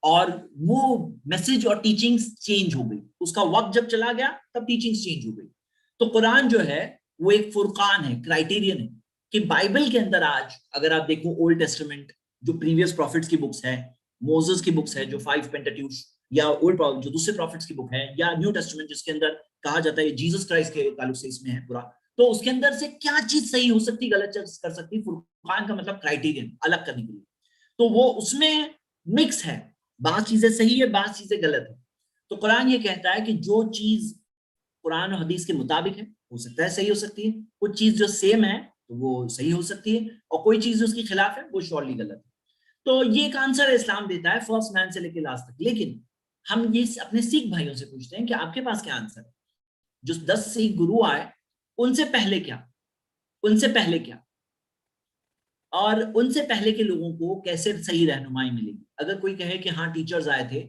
और वो मैसेज और टीचिंग्स चेंज हो गई। उसका वक्त जब चला गया तब टीचिंग्स चेंज हो गई। तो कुरान जो है वो एक फुरकान है, क्राइटेरियन है कि बाइबल के अंदर आज अगर आप देखो ओल्ड टेस्टामेंट जो प्रीवियस प्रॉफिट्स की बुक्स है, मोसेस की बुक्स है जो 5 पेंटाट्यूक, या ओल्ड जो दूसरे प्रॉफिट्स की बुक है, या न्यू टेस्टामेंट जिसके अंदर कहा जाता है जीसस क्राइस्ट के ताल्लुक से इसमें है पूरा, तो उसके अंदर से क्या चीज सही हो सकती, गलत चीज कर सकती, फुरकान का मतलब क्राइटेरियन अलग करने के लिए। तो वो उसमें मिक्स है, बात चीजें सही है, बात चीजें गलत है। तो कुरान ये कहता है कि जो चीज कुरान और हदीस के मुताबिक है हो सकता है सही हो सकती है, कुछ चीज जो सेम है तो वो सही हो सकती है, और कोई चीज उसके खिलाफ है वो श्योरली गलत है। तो ये एक आंसर इस्लाम देता है फर्स्ट मैन से लेकर लास्ट तक। लेकिन हम ये अपने सिख भाइयों से पूछते हैं कि आपके पास क्या आंसर है? जो 10 सिख गुरु आए उनसे पहले क्या, उनसे पहले क्या, और उनसे पहले के लोगों को कैसे सही रहनुमाई मिलेगी? अगर कोई कहे कि हाँ टीचर्स आए थे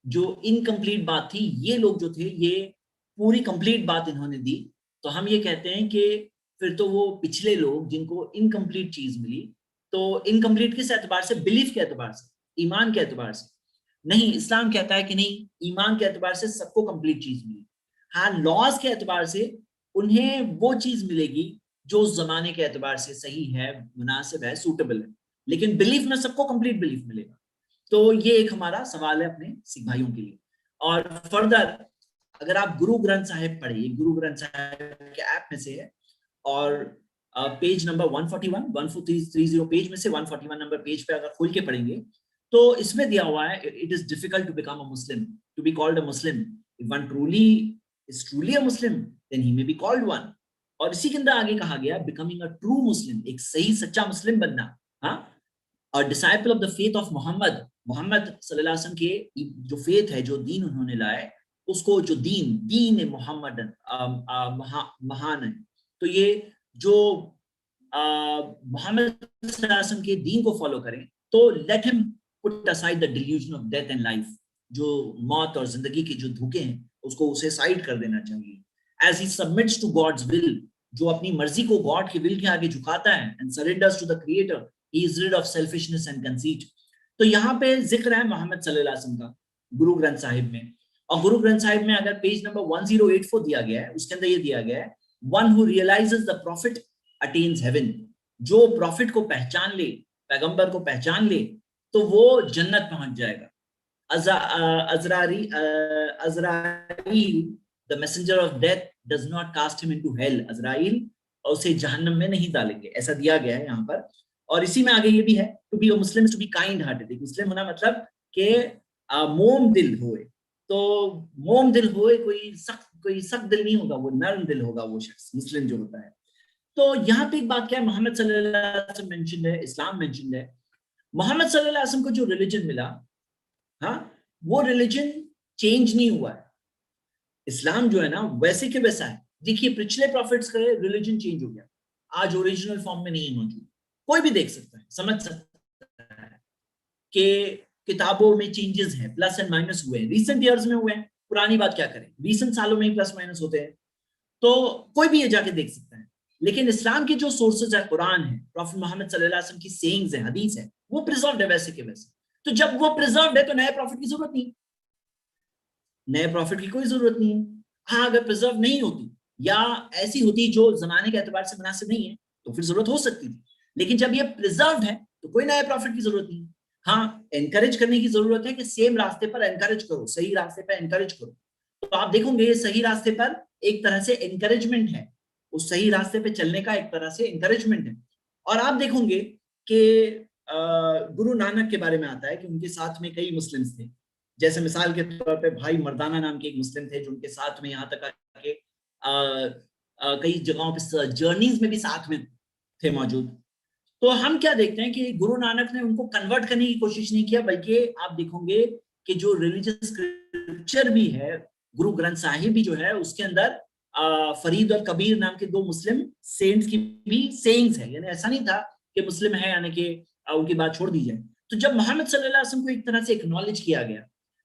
जो इनकम्प्लीट बात थी, ये लोग जो थे ये पूरी कंप्लीट बात इन्होंने दी, तो हम ये कहते हैं कि फिर तो वो पिछले लोग जिनको इनकम्प्लीट चीज मिली, तो इनकम्प्लीट किस एतबार से? बिलीफ के एतबार से, ईमान के एतबार से नहीं। इस्लाम कहता है कि नहीं, ईमान के एतबार से सबको कंप्लीट चीज मिली। हाँ, लॉज के एतबार से उन्हें वो चीज मिलेगी जो उस जमाने के एतबार से सही है, मुनासिब है, सूटेबल है, लेकिन बिलीफ में सबको कंप्लीट बिलीफ मिलेगा। तो ये एक हमारा सवाल है अपने सिख भाइयों के लिए। और फर्दर अगर आप गुरु ग्रंथ साहिब पढ़िए, गुरु ग्रंथ साहिब के ऐप में से है, और पेज नंबर 141 पेज में से 141 नंबर पेज पे अगर खोल के पढ़ेंगे तो इसमें दिया हुआ है it is difficult to become a Muslim, to be called a Muslim. If one truly is truly a Muslim then he may be called one. और इसी के अंदर आगे कहा गया बिकमिंग अ ट्रू मुस्लिम, एक सही सच्चा मुस्लिम बनना, हाँ, और disciple of the faith of Mohammed, Mohammed सल्लल्लाहु अलैहि वसल्लम के जो फेथ है, जो दीन उन्होंने लाए, उसको जो दीन मोहम्मदन महान है। तो ये जो मोहम्मद सल्लल्लाहु अलैहि वसल्लम के दीन को फॉलो करें तो let him put aside the delusion of death and life, जो मौत और जिंदगी के जो धोखे हैं उसको उसे साइड कर देना चाहिए। As he submits to God's will, जो अपनी मर्जी को गॉड के विल के आगे झुकाता है, and surrenders to the creator, he is rid of selfishness and conceit. तो यहाँ पे जिक्र है मोहम्मद सल्लल्लाहु अलैहि वसल्लम का गुरु ग्रंथ साहिब में। और गुरु ग्रंथ साहिब में अगर पेज नंबर 1084 दिया गया है, उसके अंदर ये दिया गया है one who realises the prophet attains heaven, जो प्रॉफिट को पहचान ले, पैगंबर को पहचान ले, तो वो जन्नत पहुंच जाएगा। Azrael the messenger of death does not cast him into hell, Azrael और उसे जहन्नम में नहीं डालेंगे, ऐसा दिया गया है यहाँ पर। और इसी में आगे ये भी है to be a Muslim to be kind hearted, मुस्लिम होना मतलब कि मोम दिल होए। तो मोम दिल होए, कोई सख्त दिल नहीं होगा, वो नर्म दिल होगा वो शख्स, मुस्लिम जो होता है। तो यहाँ पे एक बात क्या है, मोहम्मद सल्लल्लाहु अलैहि वसल्लम मेंशन्ड है, इस्लाम मेंशन्ड है। मोहम्मद सल्लल्लाहु अलैहि वसल्लम को जो रिलीजन मिला, हाँ, वो रिलीजन चेंज नहीं हुआ है। इस्लाम जो है ना वैसे के वैसा है। देखिए पिछले प्रॉफिट्स का रिलीजन चेंज हो गया, आज ओरिजिनल फॉर्म में नहीं मौजूद। कोई भी देख सकता है, समझ सकता है कि किताबों में चेंजेस हैं, प्लस एंड माइनस हुए हैं, रिसेंट ईयर्स में हुए हैं। पुरानी बात क्या करें, रिसेंट सालों में ही प्लस माइनस होते हैं, तो कोई भी ये जाके देख सकता है। लेकिन इस्लाम के जो सोर्सेज है, कुरान है, प्रॉफिट मोहम्मद सल्लल्लाहु अलैहि वसल्लम की सेइंग्स है, हदीस है, वो प्रिजर्व्ड है वैसे के वैसे। तो जब वो प्रिजर्व्ड है तो नए प्रॉफिट की जरूरत नहीं, नए प्रॉफिट की कोई जरूरत नहीं है। हाँ, अगर प्रिजर्व नहीं होती या ऐसी होती जो जमाने के एतबार से मुनासिब नहीं है तो फिर जरूरत हो सकती थी। लेकिन जब ये प्रिजर्व्ड है तो कोई नए प्रॉफिट की जरूरत नहीं। हाँ, एनकरेज करने की जरूरत है कि सेम रास्ते पर एनकरेज करो, सही रास्ते पर एनकरेज करो। तो आप देखोगे ये सही रास्ते पर एक तरह से एनकरेजमेंट है, उस सही रास्ते पे चलने का एक तरह से एनकरेजमेंट है। और आप देखोगे कि गुरु नानक के बारे में आता है कि उनके साथ में कई मुस्लिम्स थे। जैसे मिसाल के तौर पे भाई मर्दाना नाम के एक मुस्लिम थे जो उनके साथ में यहाँ तक आके कई जगहों पे जर्नीज में भी साथ में थे मौजूद। तो हम क्या देखते हैं कि गुरु नानक ने उनको कन्वर्ट करने की कोशिश नहीं किया, बल्कि आप देखोगे कि जो रिलीजियस स्क्रिप्चर भी है गुरु ग्रंथ साहिब भी जो है उसके अंदर फरीद और कबीर नाम के 2 मुस्लिम सेंट्स की भी सेइंग्स है, यानी ऐसा नहीं था कि मुस्लिम है यानी कि उनकी बात छोड़ दी जाए। तो जब मोहम्मद सल्लल्लाहु अलैहि वसल्लम को एक तरह से एक्नॉलेज किया गया,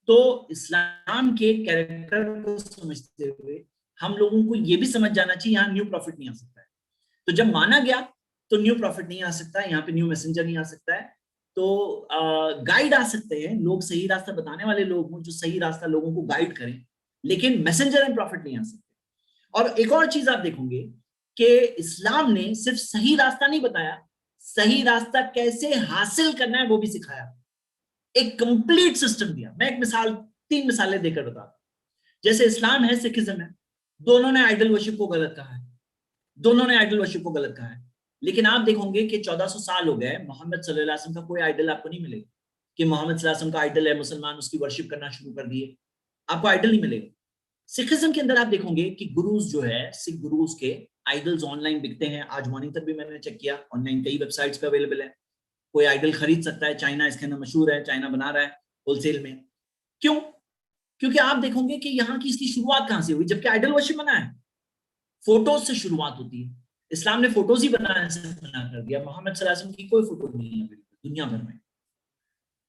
तो इस्लाम के कैरेक्टर को समझते हुए हम लोगों को ये भी समझ जाना चाहिए यहाँ न्यू प्रॉफिट नहीं आ सकता है। तो जब माना गया तो न्यू प्रॉफिट नहीं आ सकता है, यहाँ पे न्यू मैसेंजर नहीं आ सकता है, तो गाइड आ सकते हैं लोग, सही रास्ता बताने वाले लोग हों जो सही रास्ता लोगों को गाइड करें, लेकिन मैसेंजर एंड प्रॉफिट नहीं आ सकते। और एक और चीज आप देखोगे कि इस्लाम ने सिर्फ सही रास्ता नहीं बताया, सही रास्ता कैसे हासिल करना है वो भी सिखाया, एक कंप्लीट सिस्टम दिया। मैं एक मिसाल, 3 मिसालें देकर बताता हूं। जैसे इस्लाम है, सिखिज्म है, दोनों ने आइडल वर्शिप को गलत कहा है, दोनों ने आइडल वर्शिप को गलत कहा है। लेकिन आप देखोगे कि 1400 साल हो गए, मोहम्मद सल्लल्लाहु अलैहि वसल्लम का कोई आइडल आपको नहीं मिलेगा कि मोहम्मद सल्लल्लाहु अलैहि वसल्लम का आइडल है, मुसलमान उसकी वर्शिप करना शुरू कर दिए, आपको आइडल नहीं मिलेगा। सिखिज्म के अंदर आप देखोगे कि गुरुज जो है, सिख गुरुज के आइडल्स ऑनलाइन बिकते हैं। आज मॉर्निंग तक भी मैंने चेक किया, ऑनलाइन कई वेबसाइट्स पे अवेलेबल है, कोई आइडल खरीद सकता है। चाइना इसके अंदर मशहूर है, चाइना बना रहा है होलसेल में। क्यों? क्योंकि आप देखोगे कि यहाँ की इसकी शुरुआत कहां से हुई, जबकि आइडल वर्शिप मना है, फोटोज से शुरुआत होती है। इस्लाम ने फोटोज ही बनाने से मना कर दिया, मोहम्मद सल्लल्लाहु अलैहि वसल्लम की कोई फोटो नहीं है दुनिया भर में,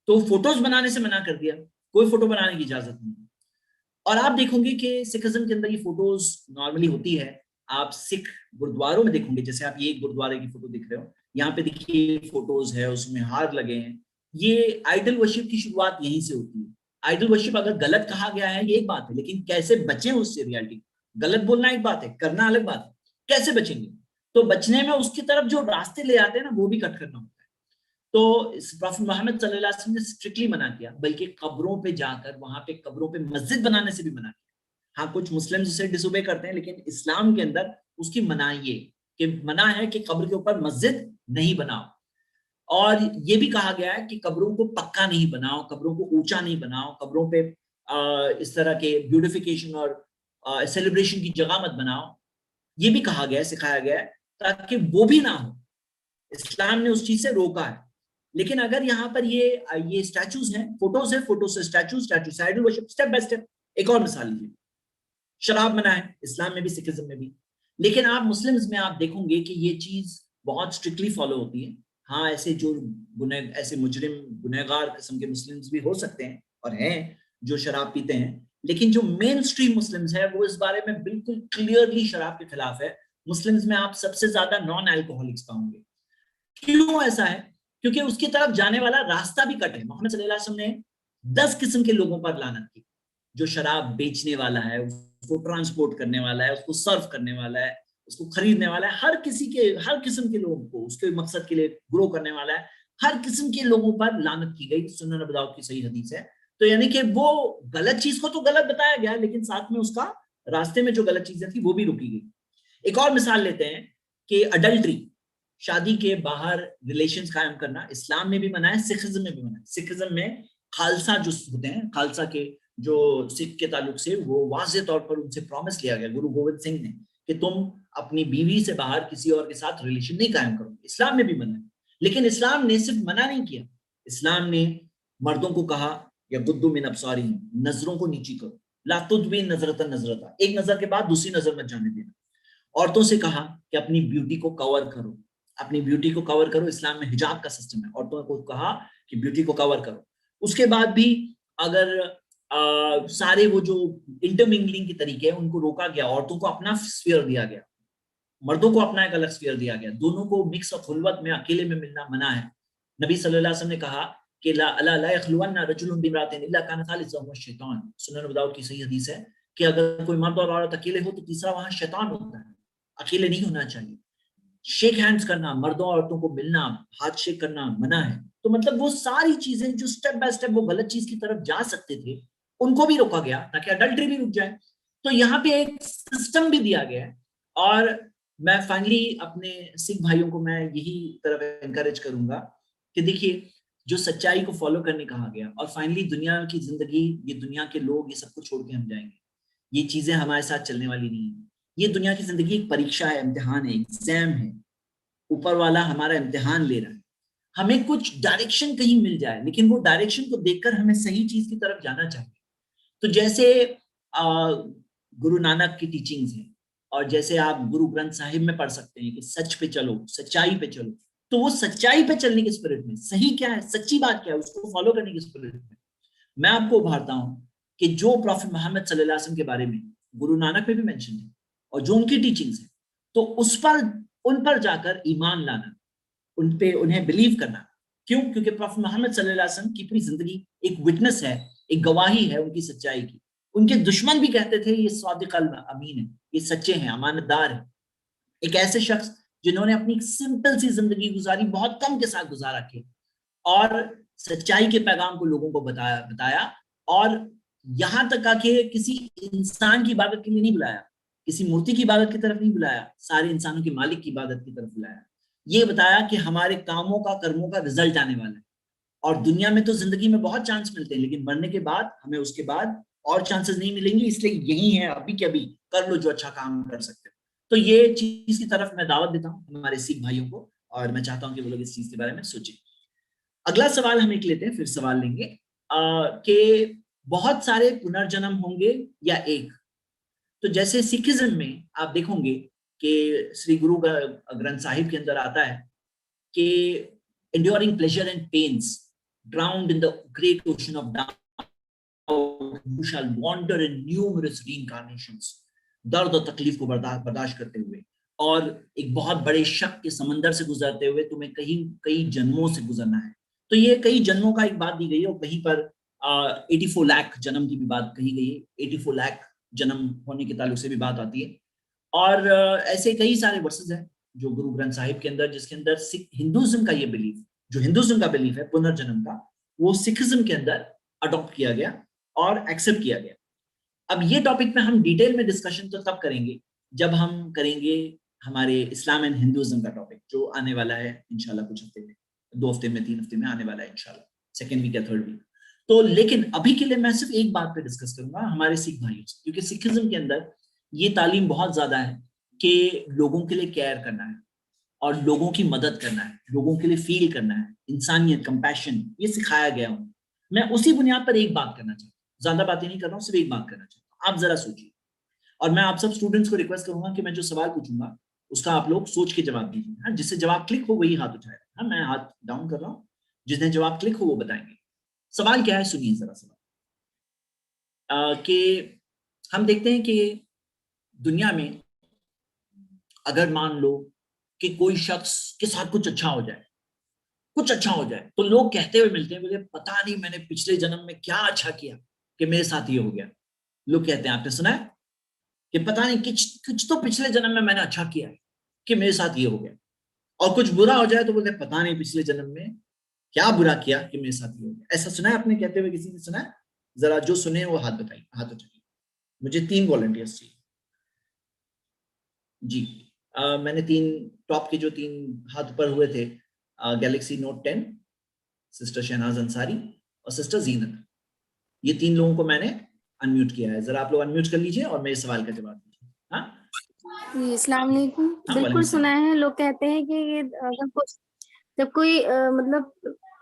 तो फोटोज बनाने से मना कर दिया, कोई फोटो बनाने की इजाजत नहीं। और आप देखोगे कि सिखिज्म के अंदर ये फोटोज नॉर्मली होती है, आप सिख गुरुद्वारों में देखोगे, जैसे आप ये एक गुरुद्वारे की फोटो दिख रहे हो, यहाँ पे देखिए फोटोज है, उसमें हार लगे हैं। ये आइडल वर्शिप की शुरुआत यहीं से होती है। आइडल वर्शिप अगर गलत कहा गया है ये एक बात है, लेकिन कैसे बचे उससे, रियलिटी गलत बोलना एक बात है, करना अलग बात है, कैसे बचेंगे? तो बचने में उसकी तरफ जो रास्ते ले आते हैं ना, वो भी कट करना होता है। तो प्रॉफेट मोहम्मद सल्लल्लाहु अलैहि वसल्लम ने स्ट्रिक्टली मना किया, बल्कि कब्रों पे जाकर वहां पे कब्रों पे मस्जिद बनाने से भी मना किया। हाँ, कुछ मुस्लिम उसे डिसोबे करते हैं, लेकिन इस्लाम के अंदर उसकी मनाही है कि मना है कि कब्र के ऊपर मस्जिद नहीं बनाओ। और ये भी कहा गया है कि कब्रों को पक्का नहीं बनाओ, कब्रों को ऊंचा नहीं बनाओ, कब्रों पे इस तरह के ब्यूटिफिकेशन और सेलिब्रेशन की जगह मत बनाओ। ये भी कहा गया है, सिखाया गया है, ताकि वो भी ना हो। इस्लाम ने उस चीज से रोका है। लेकिन अगर यहाँ पर ये स्टैचूज हैं, फोटोज है, फोटो से स्टैचू, स्टैचू से idol worship, step by step. एक और मिसाल लीजिए, शराब मना है इस्लाम में भी, सिखिज्म में भी, लेकिन आप मुस्लिम्स में आप देखोगे कि ये चीज बहुत स्ट्रिक्टली फॉलो होती है। हाँ, ऐसे जो ऐसे मुजरिम गुनहगार किस्म के मुस्लिम्स भी हो सकते हैं और हैं जो शराब पीते हैं, लेकिन जो मेन स्ट्रीम मुस्लिम्स है वो इस बारे में बिल्कुल क्लियरली शराब के खिलाफ है। मुस्लिम्स में आप सबसे ज्यादा नॉन अल्कोहलिक्स पाओगे। क्यों ऐसा है? क्योंकि उसकी तरफ जाने वाला रास्ता भी कट है। मोहम्मद सल्लल्लाहु अलैहि वसल्लम ने 10 किस्म के लोगों पर लानत की, जो शराब बेचने वाला है, उसको ट्रांसपोर्ट करने वाला है, उसको सर्व करने वाला है, उसको खरीदने वाला है, हर किस्म के लोगों को उसके मकसद के लिए ग्रो करने वाला है, हर किस्म के लोगों पर लानत की गई। सुनन अबू दाऊद की सही हदीस है। तो यानी कि वो गलत चीज को तो गलत बताया गया, लेकिन साथ में उसका रास्ते में जो गलत चीजें थी वो भी रोकी गई। एक और मिसाल लेते हैं कि अडल्ट्री, शादी के बाहर रिलेशंस कायम करना इस्लाम में भी मना है, सिखिज्म में भी मना है। सिखिज्म में खालसा जो होते हैं, खालसा के जो सिख के ताल्लुक से, वो वाज़ेह तौर पर उनसे प्रॉमिस लिया गया गुरु गोविंद सिंह ने कि तुम अपनी बीवी से बाहर किसी और के साथ रिलेशन नहीं कायम करो। इस्लाम में भी मना है, लेकिन इस्लाम ने सिर्फ मना नहीं किया, इस्लाम ने मर्दों को कहा या गुद्दू मिन अब्सारिहिम, नजरों को नीची करो, ला तुदबी नजरतन नजरता, एक नजर के बाद दूसरी नजर मत जाने देना। औरतों से कहा कि अपनी ब्यूटी को कवर करो, अपनी ब्यूटी को कवर करो। इस्लाम में हिजाब का सिस्टम है, औरतों को कहा कि ब्यूटी को कवर करो। उसके बाद भी अगर सारे वो जो इंटरमिंगलिंग के तरीके हैं उनको रोका गया, औरतों को अपना स्फीयर दिया गया, मर्दों को अपना एक अलग स्फीयर दिया गया, दोनों को मिक्स और खुलवत में अकेले में मिलना मना है। नबी सल्लल्लाहु अलैहि वसल्लम ने कहा कि ला यखलुवन्ना रजुलुन बिम्रातिन इल्ला कान सालिसुहुमा शैतान। सुनन अबू दाऊद की सही हदीस है कि अगर कोई मर्द और औरत अकेले हो तो तीसरा वहां शैतान होता है, अकेले नहीं होना चाहिए। शेक हैंड्स करना, मर्दों औरतों को मिलना, हाथ शेक करना मना है। तो मतलब वो सारी चीजें जो स्टेप बाय स्टेप वो गलत चीज की तरफ जा सकते थे, उनको भी रोका गया ताकि अडल्ट्री भी रुक जाए। तो यहाँ पे एक सिस्टम भी दिया गया है। और मैं फाइनली अपने सिख भाइयों को मैं यही तरफ एनकरेज करूंगा कि देखिए, जो सच्चाई को फॉलो करने कहा गया, और फाइनली दुनिया की जिंदगी, ये दुनिया के लोग, ये सब कुछ छोड़ के हम जाएंगे, ये चीजें हमारे साथ चलने वाली नहीं है। ये दुनिया की जिंदगी एक परीक्षा है, इम्तिहान है, एग्जाम है, ऊपर वाला हमारा इम्तिहान ले रहा है। हमें कुछ डायरेक्शन कहीं मिल जाए, लेकिन वो डायरेक्शन को देखकर हमें सही चीज की तरफ जाना चाहिए। तो जैसे गुरु नानक की टीचिंग्स हैं, और जैसे आप गुरु ग्रंथ साहिब में पढ़ सकते हैं कि सच पे चलो, सच्चाई पे चलो, तो वो सच्चाई पे चलने के स्पिरिट में सही क्या है, सच्ची बात क्या है, उसको फॉलो करने के स्पिरिट में मैं आपको उभारता हूं कि जो प्रॉफिट मोहम्मद सल्लल्लाहु अलैहि वसल्लम के बारे में गुरु नानक में भी मेंशन है और जो उनकी टीचिंग्स है, तो उन पर जाकर ईमान लाना, उन्हें बिलीव करना। क्यों? क्योंकि प्रॉफिट मोहम्मद सल्लल्लाहु अलैहि वसल्लम की पूरी जिंदगी एक विटनेस है, एक गवाही है उनकी सच्चाई की। उनके दुश्मन भी कहते थे ये सादिक अल अमीन है, ये सच्चे हैं, अमानतदार है। एक ऐसे शख्स जिन्होंने अपनी सिंपल सी जिंदगी गुजारी, बहुत कम के साथ गुजारा के, और सच्चाई के पैगाम को लोगों को बताया, और यहां तक कि किसी इंसान की इबादत के लिए नहीं बुलाया, किसी मूर्ति की इबादत की तरफ नहीं बुलाया, सारे इंसानों के मालिक की इबादत की तरफ बुलाया। ये बताया कि हमारे कामों का, कर्मों का रिजल्ट आने वाला है, और दुनिया में तो जिंदगी में बहुत चांस मिलते हैं, लेकिन मरने के बाद हमें उसके बाद और चांसेस नहीं मिलेंगे, इसलिए यही है अभी के अभी कर लो जो अच्छा काम कर सकते हो। तो ये चीज की तरफ मैं दावत देता हूँ हमारे सिख भाइयों को, और मैं चाहता हूँ कि वो लोग इस चीज के बारे में सोचें। अगला सवाल हम एक लेते हैं, फिर सवाल लेंगे कि बहुत सारे पुनर्जन्म होंगे या एक। तो जैसे सिखिज्म में आप देखोगे कि श्री गुरु ग्रंथ साहिब के अंदर आता है कि enduring pleasure and pains drowned in the great ocean of doubt you shall wander in numerous reincarnations, दर्द और तकलीफ को बर्दाश्त करते हुए और एक बहुत बड़े शक के समंदर से गुजरते हुए तुम्हें कई जन्मों से गुजरना है। तो ये कई जन्मों का एक बात दी गई है, और कहीं पर 84 लाख जन्म की भी बात कही गई है, 84 लाख जन्म होने के ताल्लुक से भी बात आती है। और ऐसे कई सारे वर्सेस हैं जो गुरु ग्रंथ साहिब के अंदर, जिसके अंदर हिंदुइज्म का ये बिलीफ, जो हिंदुइज्म का बिलीफ है पुनर्जन्म का, वो सिखिज्म के अंदर अडॉप्ट किया गया और एक्सेप्ट किया गया। अब ये टॉपिक पे हम डिटेल में डिस्कशन तो तब करेंगे जब हम करेंगे हमारे इस्लाम एंड हिंदुइज्म का टॉपिक, जो आने वाला है इंशाल्लाह कुछ हफ्ते में, 2 हफ्ते में, 3 हफ्ते में आने वाला है इंशाल्लाह, 2nd वीक या 3rd वीक। तो लेकिन अभी के लिए मैं सिर्फ एक बात पे डिस्कस करूंगा हमारे सिख भाइयों से, क्योंकि सिखिज्म के अंदर ये तालीम बहुत ज्यादा है कि लोगों के लिए केयर करना है और लोगों की मदद करना है, लोगों के लिए फील करना है, इंसानियत, कंपैशन, ये सिखाया गया हूं। मैं उसी बुनियाद पर एक बात करना चाहता हूँ, ज्यादा बातें नहीं कर रहा हूँ, सिर्फ एक बात करना चाहता हूँ। आप जरा सोचिए, और मैं आप सब स्टूडेंट्स को रिक्वेस्ट करूंगा कि मैं जो सवाल पूछूंगा उसका आप लोग सोच के जवाब दीजिए। हाँ, जिससे जवाब क्लिक हो वही हाथ उठाएगा। हाँ, मैं हाथ डाउन कर रहा हूँ, जिसने जवाब क्लिक हो वो बताएंगे। सवाल क्या है, सुनिए जरा सवाल। कि हम देखते हैं कि दुनिया में अगर मान लो कि कोई शख्स के साथ कुछ अच्छा हो जाए, तो लोग कहते हुए मिलते हैं, बोले पता नहीं मैंने पिछले जन्म में क्या अच्छा किया कि मेरे साथ ये हो गया। लोग कहते हैं, आपने सुना है कि पता नहीं कुछ तो पिछले जन्म में मैंने अच्छा किया है कि मेरे साथ ये हो गया। और कुछ बुरा हो जाए तो बोलते हैं पता नहीं पिछले जन्म में क्या बुरा किया कि मेरे साथ ये हो गया। ऐसा सुना है आपने कहते हुए, किसी ने सुना है? जरा जो सुने वो हाथ बताइए, हाथ उठाइए। मुझे 3 वॉलंटियर्स चाहिए जी। मैंने 3 टॉप के जो 3 हाथ पर हुए थे, Galaxy Note 10, sister Shahnaz Ansari और सिस्टर जीनत, ये 3 लोगों को मैंने अनम्यूट किया है। जरा आप लोग अनम्यूट कर लीजिए और मेरे सवाल का जवाब दीजिए। हाँ, अस्सलाम वालेकुम। बिल्कुल सुना है, लोग कहते हैं कि जब कोई मतलब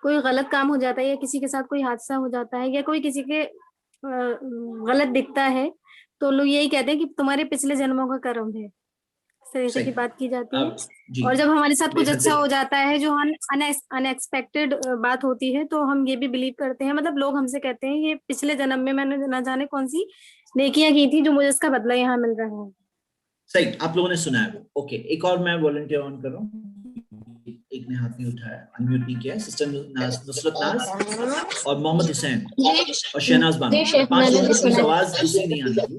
कोई गलत काम हो जाता है या किसी के साथ कोई हादसा हो जाता है या कोई किसी के गलत दिखता है, तो लोग यही कहते हैं कि तुम्हारे पिछले जन्मों का कर्म है, इस तरीके की बात की जाती है। और जब हमारे साथ कुछ अच्छा हो जाता है जो अनएक्सपेक्टेड बात होती है, तो हम ये भी बिलीव करते हैं, मतलब लोग हमसे कहते हैं ये पिछले जन्म में मैंने ना जाने कौन सी नेकियां की थी जो मुझे इसका बदला यहाँ मिल रहा है। सही, आप लोगों ने सुना है वो। ओके, एक और मैं वॉलंटियर ऑन कर रहा हूँ। एक ने हाथ नहीं उठाया, अनम्यूट नहीं किया, सिस्टर नुसरत नाज और मोहम्मद हुसैन और शहनाज बानो, 5 लोगों की आवाज दूसरी नहीं आती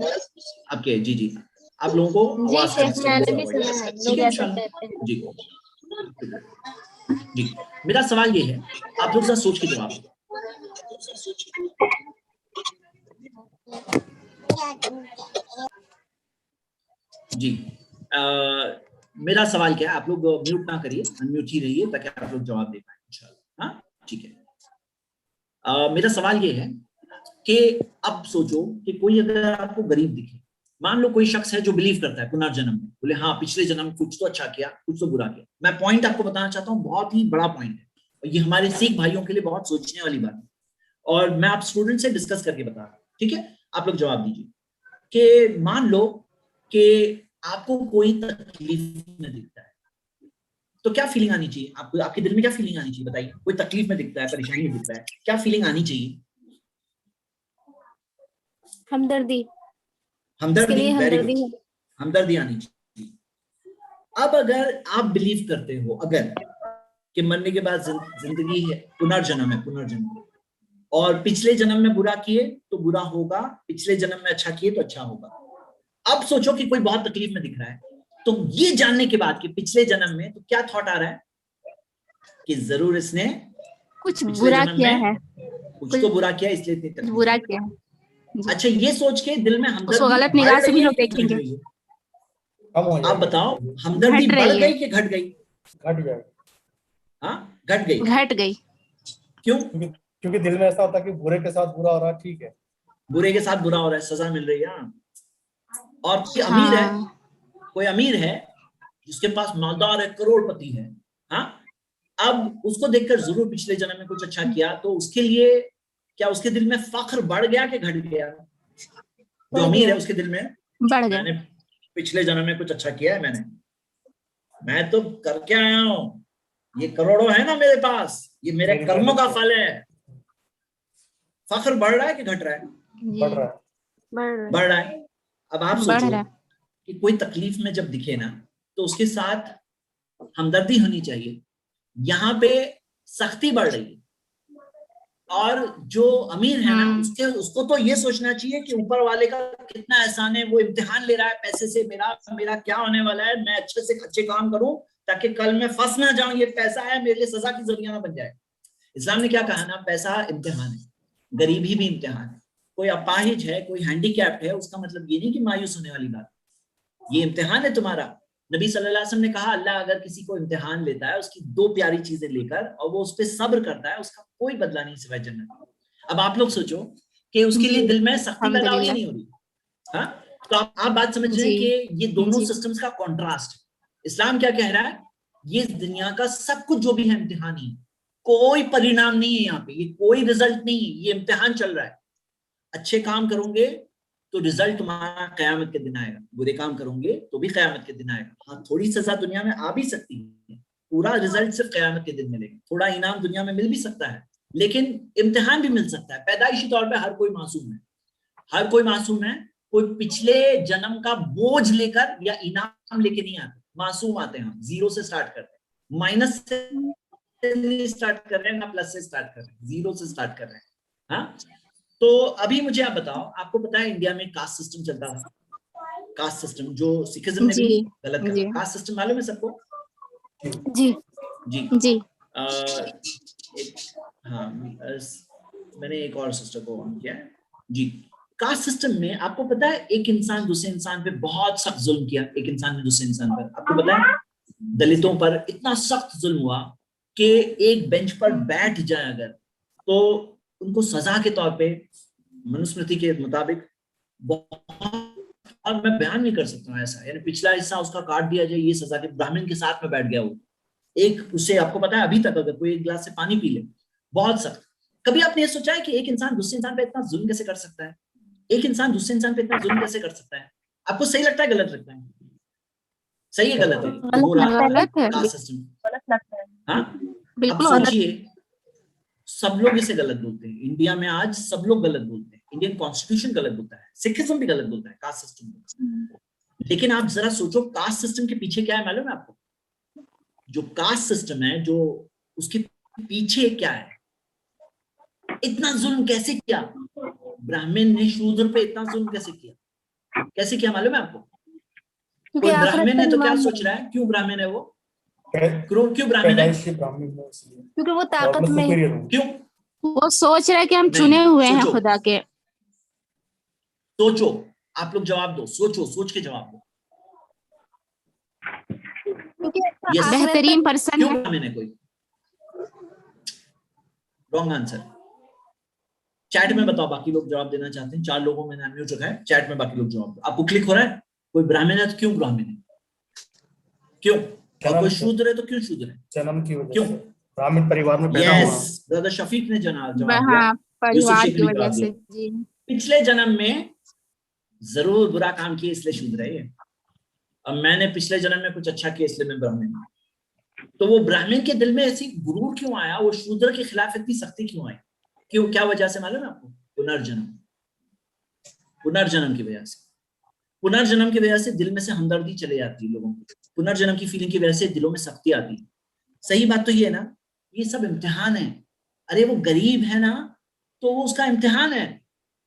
आपके। जी जी, आप लोगों को आवाज जी जी। मेरा सवाल ये है, आप लोग जरा सोच के जवाब। जी, मेरा सवाल क्या है, आप लोग म्यूट ना करिए, अनम्यूट ही रहिए ताकि आप लोग जवाब दे पाए इंशाल्लाह। हाँ ठीक है। मेरा सवाल ये है कि अब सोचो कि कोई अगर आपको गरीब दिखे, मान लो कोई शख्स है जो बिलीव करता है पुनर्जन्म में, बोले हाँ पिछले जन्म कुछ तो अच्छा किया, कुछ तो बुरा किया। मैं पॉइंट आपको बताना चाहता हूँ, बहुत ही बड़ा पॉइंट है, और ये हमारे सिख भाइयों के लिए बहुत सोचने वाली बात है, और मैं आप स्टूडेंट से डिस्कस करके बता रहा हूँ। ठीक है, आप लोग जवाब दीजिए। कि मान लो कि आपको कोई तकलीफ में दिखता है, तो क्या फीलिंग आनी चाहिए आपको? आपके दिल में क्या फीलिंग आनी चाहिए बताइए? कोई तकलीफ में दिखता है, परेशानी में दिखता है, क्या फीलिंग आनी चाहिए? हमदर्दी, इसके हमदर्दी, लिए वेरी हमदर्दी गुड, हमदर्दी आनी चाहिए। अब अगर आप बिलीव करते हो अगर कि मरने के बाद जिंदगी है, पुनर्जन्म है, पुनर्जन्म, और पिछले जन्म में बुरा किए तो बुरा होगा, पिछले जन्म में अच्छा किए तो अच्छा होगा। अब सोचो कि कोई बहुत तकलीफ में दिख रहा है, तो ये जानने के बाद कि पिछले जन्म में, तो क्या थॉट आ रहा है कि जरूर इसने कुछ पिछले बुरा जन्म किया में है, कुछ तो बुरा किया इसलिए इतनी कुछ तकलीफ। बुरा किया है। जी। अच्छा, ये सोच के दिल में उसको हमदर्दी गलत बढ़ निगाह से भी रही है लोग कि घट देखेंगे। रही है? कम हो आप जाएगी, बताओ, हमदर्दी घट बढ़ रही है। गई कि घट गई? घट जाएगी। हाँ, घट गई। घट गई। क्यों? क्योंकि दिल में ऐसा होता है कि बुरे के साथ बुरा हो रहा है, ठीक है, बुरे के साथ बुरा हो रहा है, सजा मिल रही है। हाँ। और कोई अमीर है, हाँ, कोई अमीर है जिसके पास मालदार है, करोड़पति है, हाँ, अब उसको देखकर जरूर पिछले जन्म में कुछ अच्छा किया, तो उसके लिए क्या उसके दिल में फख्र बढ़ गया कि घट गया? जो अमीर है उसके दिल में, बढ़ गया। मैंने पिछले जन्म में कुछ अच्छा किया है, मैं तो करके आया हूं, ये करोड़ों है ना मेरे पास, ये मेरे कर्मों का फल है। फख्र बढ़ रहा है कि घट रहा है? बढ़ रहा है, बढ़ रहा है। अब आप बढ़ सोचो रहा है। कि कोई तकलीफ में जब दिखे ना, तो उसके साथ हमदर्दी होनी चाहिए। यहाँ पे सख्ती बढ़ रही है, और जो अमीर है ना, उसको तो ये सोचना चाहिए कि ऊपर वाले का कितना एहसान है, वो इम्तिहान ले रहा है पैसे से, मेरा क्या होने वाला है, मैं अच्छे से अच्छे काम करूं ताकि कल मैं फंस ना जाऊं, ये पैसा है मेरे लिए सजा की जरिया ना बन जाए। इस्लाम ने क्या कहा ना, पैसा इम्तिहान है, गरीबी भी इम्तिहान है। कोई अपाहिज है, कोई हैंडीकैप्ड है, उसका मतलब ये नहीं कि मायूस होने वाली बात, ये इम्तिहान है तुम्हारा। नबी सल्लल्लाहु अलैहि वसल्लम ने कहा, अल्लाह अगर किसी को इम्तिहान लेता है उसकी दो प्यारी चीजें लेकर, और वो उस पर सब्र करता है, उसका कोई बदला नहीं सिवाय जन्नत। अब आप लोग सोचो कि उसके लिए दिल में सख्ती पैदा हो रही नहीं हो रही? हाँ, तो आप बात समझ रहे हैं कि ये दोनों सिस्टम्स का कॉन्ट्रास्ट। इस्लाम क्या कह रहा है, ये दुनिया का सब कुछ जो भी है इम्तिहान ही, कोई परिणाम नहीं है यहाँ पे, ये कोई रिजल्ट नहीं है, ये इम्तिहान चल रहा है। अच्छे काम करोगे तो रिजल्ट तुम्हारा कयामत के दिन आएगा, बुरे काम करोगे तो भी कयामत के दिन आएगा। हाँ, थोड़ी सजा दुनिया में आ भी सकती है, पूरा रिजल्ट सिर्फ कयामत के दिन मिलेगा। थोड़ा इनाम दुनिया में मिल भी सकता है, लेकिन इम्तिहान भी मिल सकता है। पैदाइशी तौर पे हर कोई मासूम है, हर कोई मासूम है। कोई पिछले जन्म का बोझ लेकर या इनाम लेके नहीं आते, मासूम आते हैं। जीरो से स्टार्ट करते हैं, माइनस से स्टार्ट कर रहे हैं ना प्लस से स्टार्ट कर रहे हैं, जीरो से स्टार्ट कर रहे हैं। हाँ, तो अभी मुझे आप बताओ, आपको पता है इंडिया में कास्ट सिस्टम चलता था, कास्ट सिस्टम जो सिखिज्म ने भी गलत कहा। कास्ट सिस्टम मालूम है सबको? जी जी जी। हाँ, मैंने एक और सिस्टर को ऑन किया है जी। कास्ट सिस्टम में आपको पता है, एक इंसान दूसरे इंसान पे बहुत सख्त जुल्म किया, एक इंसान ने दूसरे इंसान पर। आपको पता है दलितों पर इतना सख्त जुल्म हुआ कि एक बेंच पर बैठ जाए अगर, तो उनको सजा के तौर पे मनुस्मृति के मुताबिक और मैं बयान नहीं कर सकता हूँ ऐसा, यानी पिछला हिस्सा उसका काट दिया जाए, ये सजा के ब्राह्मण के साथ में बैठ गया वो एक, उससे आपको पता है अभी तक अगर कोई एक गिलास से पानी पी ले, बहुत सख्त। कभी आपने ये सोचा है कि एक इंसान दूसरे इंसान पे इतना जुल्म कैसे कर सकता है? एक इंसान दूसरे इंसान पे इतना जुल्म कैसे कर सकता है? आपको सही लगता है, गलत लगता है? सही है, गलत है? गलत लगता है। हाँ, अब सोचिए, सब लोग इसे गलत बोलते हैं। इंडिया में आज सब लोग गलत बोलते हैं, इंडियन कॉन्स्टिट्यूशन गलत बोलता है, सिखिज्म भी गलत बोलता है कास्ट सिस्टम को। लेकिन आप जरा सोचो कास्ट सिस्टम के पीछे क्या है, मालूम है आपको? जो कास्ट सिस्टम है, जो उसके पीछे क्या है, इतना जुल्म कैसे किया ब्राह्मण ने शूद्र पे, इतना जुल्म कैसे किया, कैसे किया मालूम है आपको? कोई ब्राह्मण है तो क्या सोच रहा है, क्यों ब्राह्मण है वो, क्यों ब्राह्मण है? क्योंकि वो ताकत में, क्यों वो सोच रहा है कि हम चुने हुए हैं खुदा के। सोचो, आप लोग जवाब दो, सोचो, सोच के जवाब दो। बेहतरीन पर्सन क्यों ब्राह्मण है कोई? Wrong answer. चैट में बताओ, बाकी लोग जवाब देना चाहते हैं। 4 लोगों में अनम्यूट रखा है, चैट में बाकी लोग जवाब दो। आपको क्लिक हो रहा है? कोई ब्राह्मण है तो क्यों ब्राह्मण है, क्यों? और कोई शूद्र है तो क्यों शूद्र है? जन्म की वजह क्यों? से, ब्राह्मण परिवार में पैदा हुआ। ब्रदर शफीक ने जवाब हाँ, दिया, परिवार की वजह से। जी। पिछले जन्म में जरूर बुरा काम किया इसलिए शूद्र है ये। अब मैंने पिछले जन्म में कुछ अच्छा किया इसलिए मैं ब्राह्मण हूं। तो वो ब्राह्मण के दिल में ऐसी गुरूर क्यों आया, वो शूद्र के खिलाफ इतनी सख्ती क्यों आई, क्यों, क्या वजह से मालूम है आपको? पुनर्जन्म, पुनर्जन्म की वजह से। पुनर्जन्म की वजह से दिल में से हमदर्दी चले जाती है लोगों की, पुनर्जन्म की फीलिंग की वजह से दिलों में सख्ती आती है। सही बात तो ये है ना, ये सब इम्तिहान है। अरे वो गरीब है ना, तो वो उसका इम्तिहान है।